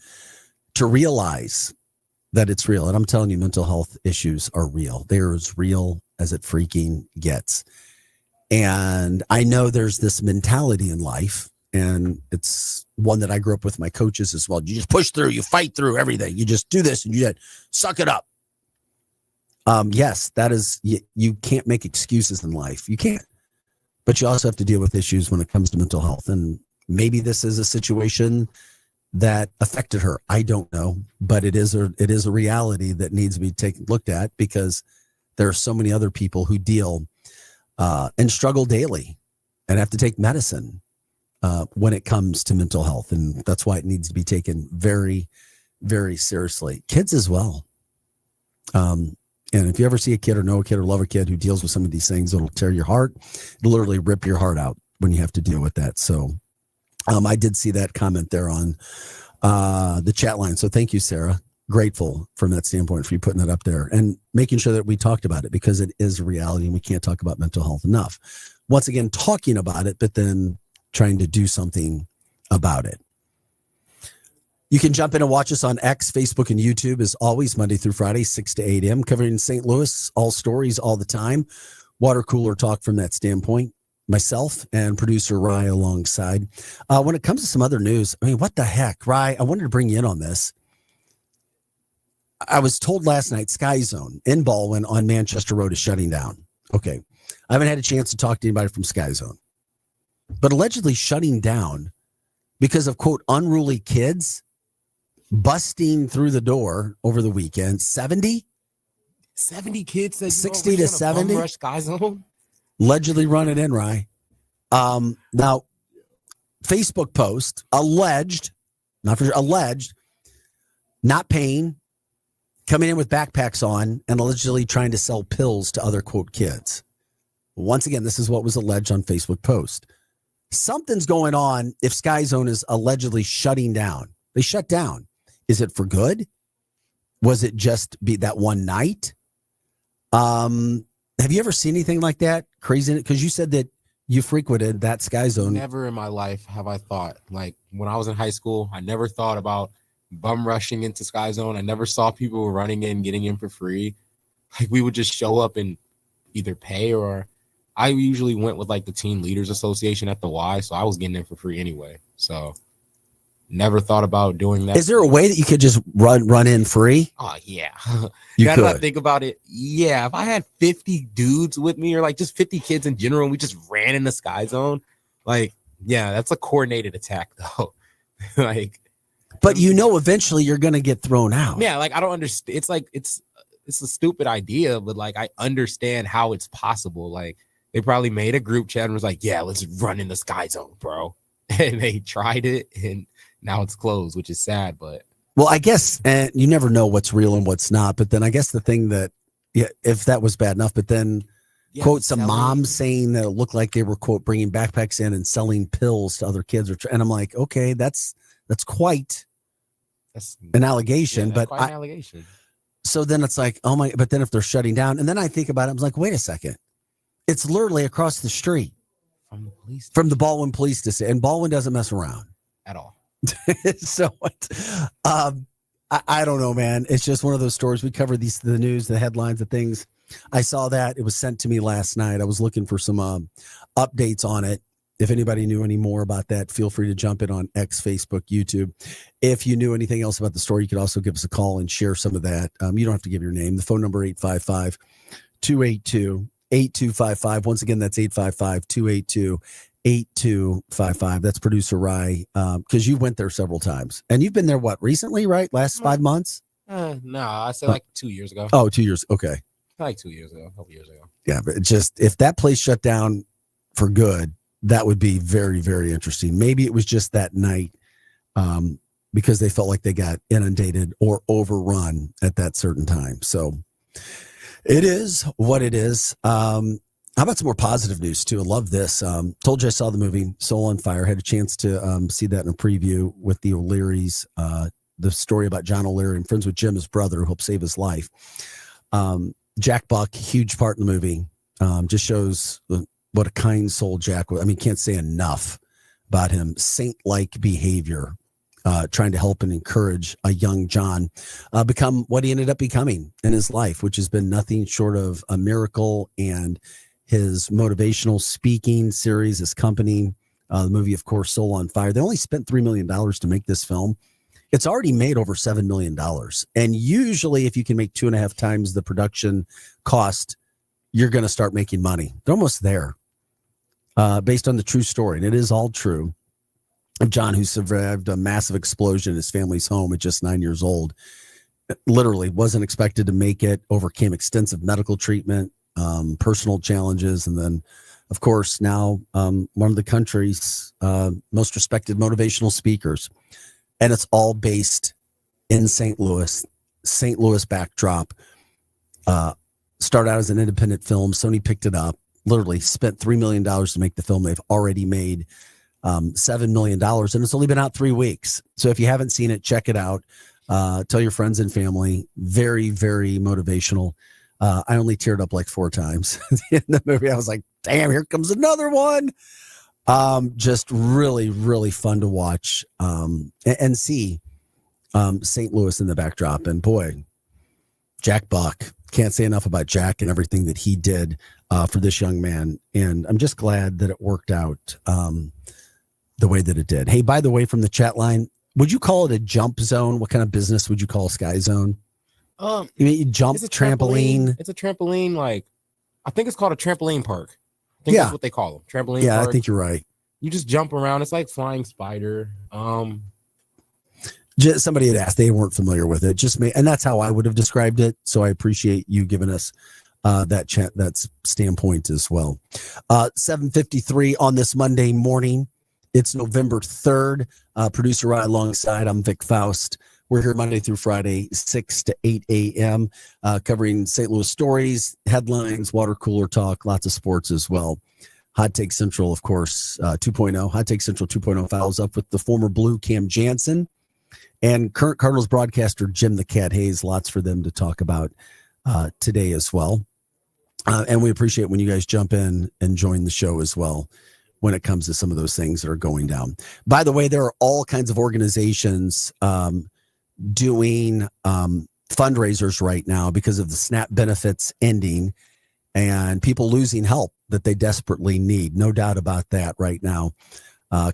to realize that it's real. And I'm telling you, mental health issues are real. They're as real as it freaking gets. And I know there's this mentality in life, and it's one that I grew up with my coaches as well. You just push through, you fight through everything. You just do this and you suck it up. Yes, that is, you can't make excuses in life. You can't. But you also have to deal with issues when it comes to mental health. And maybe this is a situation that affected her. I don't know, but it is a reality that needs to be looked at, because there are so many other people who deal and struggle daily and have to take medicine when it comes to mental health. And that's why it needs to be taken very, very seriously. Kids as well. And if you ever see a kid or know a kid or love a kid who deals with some of these things, it'll tear your heart. It'll literally rip your heart out when you have to deal with that. So I did see that comment there on the chat line. So thank you, Sarah. Grateful from that standpoint for you putting that up there and making sure that we talked about it, because it is a reality and we can't talk about mental health enough. Once again, talking about it, but then trying to do something about it. You can jump in and watch us on X, Facebook, and YouTube as always, Monday through Friday, 6 to 8 a.m., covering St. Louis, all stories, all the time. Water cooler talk from that standpoint. Myself and producer Rye alongside. When it comes to some other news, I mean, what the heck, Rye? I wanted to bring you in on this. I was told last night Sky Zone in Baldwin on Manchester Road is shutting down. Okay. I haven't had a chance to talk to anybody from Sky Zone, but allegedly shutting down because of, quote, unruly kids busting through the door over the weekend. 70 kids that 60 to 70 rush Sky Zone, allegedly running in, Rye. Now, Facebook post alleged, not paying, coming in with backpacks on, and allegedly trying to sell pills to other, quote, kids. Once again, this is what was alleged on Facebook post. Something's going on if Sky Zone is allegedly shutting down. They shut down. Is it for good? Was it just be that one night? Have you ever seen anything like that? Crazy? Because you said that you frequented that Sky Zone. Never in my life have I thought, like when I was in high school, I never thought about bum rushing into Sky Zone. I never saw people running in, getting in for free. Like we would just show up and either pay, or I usually went with like the Teen Leaders Association at the Y, so I was getting in for free anyway. So never thought about doing that. Is there a way that you could just run in free? Oh yeah. You gotta could. think about it. Yeah, if I had 50 dudes with me, or like just 50 kids in general, and we just ran in the Sky Zone, like, yeah, that's a coordinated attack though. Like, but eventually you're gonna get thrown out. Yeah, like I don't understand. It's like it's a stupid idea, but like I understand how it's possible. Like they probably made a group chat and was like, yeah, let's run in the Sky Zone, bro. And they tried it, and now it's closed, which is sad. But well, I guess, and you never know what's real and what's not. But then I guess the thing that, yeah, if that was bad enough, but then, yeah, quote, some moms saying that it looked like they were, quote, bringing backpacks in and selling pills to other kids. And I'm like, okay, that's quite That's an allegation, yeah, but quite an allegation. so then it's like, oh my, but then if they're shutting down, and then I think about it, I'm like, wait a second. It's literally across the street From the police from the station Baldwin police station, and Baldwin doesn't mess around. at all. So I don't know, man. It's just one of those stories. We cover the news, the headlines, the things. I saw that. It was sent to me last night. I was looking for some updates on it. If anybody knew any more about that, feel free to jump in on X, Facebook, YouTube. If you knew anything else about the story, you could also give us a call and share some of that. You don't have to give your name. The phone number 855-282-8255. Once again, that's 855-282-8255. That's producer Rye, because you went there several times. And you've been there, what, recently, right? Last 5 months? No, I said like 2 years ago. Oh, 2 years. Okay. Like 2 years ago, a couple years ago. Yeah, but just if that place shut down for good, that would be very, very interesting. Maybe it was just that night because they felt like they got inundated or overrun at that certain time. So it is what it is. How about some more positive news, too? I love this. Told you I saw the movie Soul on Fire. Had a chance to see that in a preview with the O'Learys, the story about John O'Leary and friends with Jim, his brother, who helped save his life. Jack Buck, huge part in the movie. Just shows what a kind soul Jack was. I mean, can't say enough about him. Saint-like behavior, trying to help and encourage a young John become what he ended up becoming in his life, which has been nothing short of a miracle. And his motivational speaking series, his company, the movie, of course, Soul on Fire. They only spent $3 million to make this film. It's already made over $7 million. And usually if you can make 2.5 times the production cost, you're going to start making money. They're almost there, based on the true story. And it is all true. John, who survived a massive explosion in his family's home at just 9 years old, literally wasn't expected to make it, overcame extensive medical treatment, personal challenges. And then, of course, now one of the country's most respected motivational speakers. And it's all based in St. Louis backdrop. Started out as an independent film. Sony picked it up, literally spent $3 million to make the film. They've already made $7 million, and it's only been out 3 weeks. So if you haven't seen it, check it out. Tell your friends and family. Very, very motivational. I only teared up like 4 times in the movie. I was like, damn, here comes another one. Just really, really fun to watch and see St. Louis in the backdrop. And boy, Jack Buck, can't say enough about Jack and everything that he did for this young man. And I'm just glad that it worked out the way that it did. Hey, by the way, from the chat line, would you call it a jump zone? What kind of business would you call Sky Zone? You mean you jump it's a trampoline? It's a trampoline, like I think it's called a trampoline park. I think that's what they call them. Trampoline Yeah, park. I think you're right. You just jump around. It's like flying spider. Just, somebody had asked, they weren't familiar with it. Just me, and that's how I would have described it. So I appreciate you giving us that standpoint as well. 7:53 on this Monday morning. It's November 3rd. Producer Ryan alongside. I'm Vic Faust. We're here Monday through Friday, 6 to 8 a.m., covering St. Louis stories, headlines, water cooler talk, lots of sports as well. Hot Take Central, of course, 2.0. Hot Take Central 2.0 follows up with the former Blue Cam Jansen and current Cardinals broadcaster Jim the Cat Hayes. Lots for them to talk about today as well. And we appreciate when you guys jump in and join the show as well when it comes to some of those things that are going down. By the way, there are all kinds of organizations doing fundraisers right now because of the SNAP benefits ending and people losing help that they desperately need. No doubt about that right now.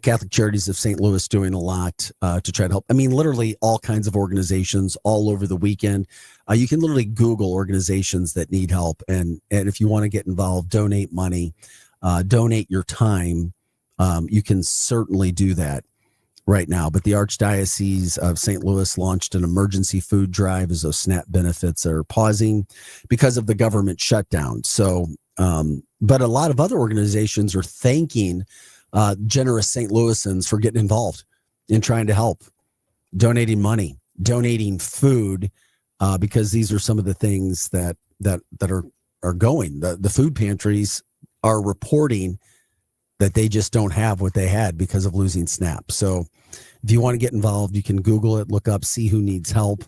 Catholic Charities of St. Louis doing a lot to try to help. I mean, literally all kinds of organizations all over the weekend. You can literally Google organizations that need help. And if you want to get involved, donate money, donate your time. You can certainly do that right now. But the Archdiocese of St. Louis launched an emergency food drive as those SNAP benefits are pausing because of the government shutdown. So, but a lot of other organizations are thanking generous St. Louisans for getting involved in trying to help, donating money, donating food, because these are some of the things that are going. The food pantries are reporting that they just don't have what they had because of losing SNAP. So If you want to get involved, you can Google it, look up, see who needs help.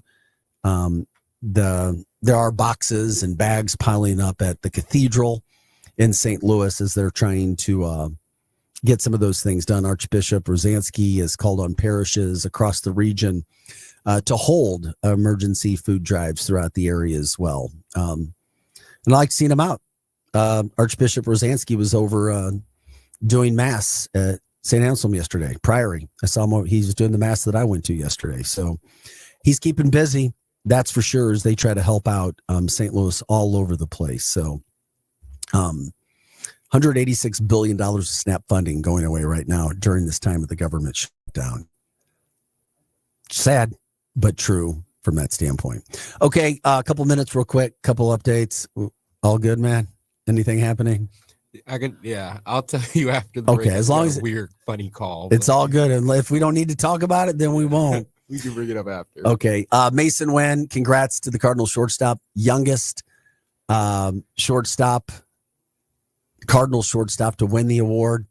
There are boxes and bags piling up at the cathedral in St. Louis as they're trying to get some of those things done. Archbishop Rosansky has called on parishes across the region to hold emergency food drives throughout the area as well. And I like seeing them out. Archbishop Rosansky was over doing mass at St. Anselm yesterday, Priory. I saw him. He was doing the mass that I went to yesterday. So he's keeping busy. That's for sure, as they try to help out St. Louis all over the place. So $186 billion of SNAP funding going away right now during this time of the government shutdown. Sad, but true from that standpoint. Okay, a couple minutes real quick, couple updates. All good, man? Anything happening? I'll tell you after the break. Okay, as long as weird, funny call. It's all good. And if we don't need to talk about it, then we won't. We can bring it up after. Okay. Mason Wynn, congrats to the Cardinals shortstop, youngest shortstop, Cardinals shortstop to win the award.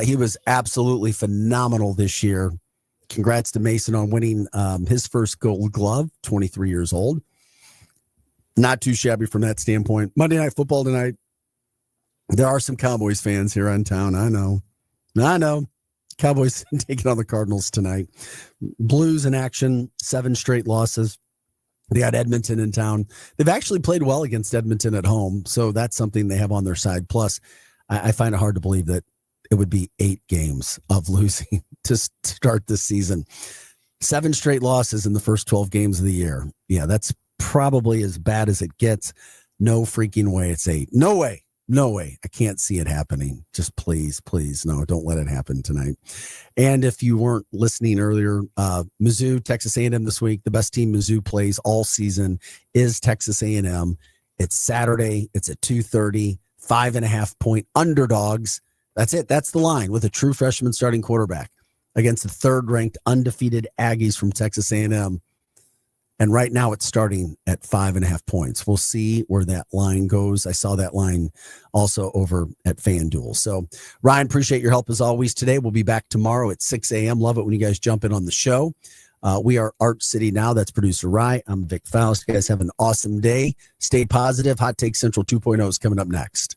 He was absolutely phenomenal this year. Congrats to Mason on winning his first Gold Glove, 23 years old. Not too shabby from that standpoint. Monday Night Football tonight. There are some Cowboys fans here in town. I know. Cowboys taking on the Cardinals tonight. Blues in action, 7 straight losses. They got Edmonton in town. They've actually played well against Edmonton at home, so that's something they have on their side. Plus, I find it hard to believe that it would be 8 games of losing to start this season. 7 straight losses in the first 12 games of the year. Yeah, that's probably as bad as it gets. No freaking way it's 8. No way. I can't see it happening. Just please, no, don't let it happen tonight. And if you weren't listening earlier, Mizzou, Texas A&M this week, the best team Mizzou plays all season is Texas A&M. It's Saturday. It's at 2:30, 5.5-point underdogs. That's it. That's the line with a true freshman starting quarterback against the 3rd-ranked undefeated Aggies from Texas A&M. And right now it's starting at 5.5 points. We'll see where that line goes. I saw that line also over at FanDuel. So, Ryan, appreciate your help as always today. We'll be back tomorrow at 6 a.m. Love it when you guys jump in on the show. We are Art City Now. That's producer Rye. I'm Vic Faust. You guys have an awesome day. Stay positive. Hot Take Central 2.0 is coming up next.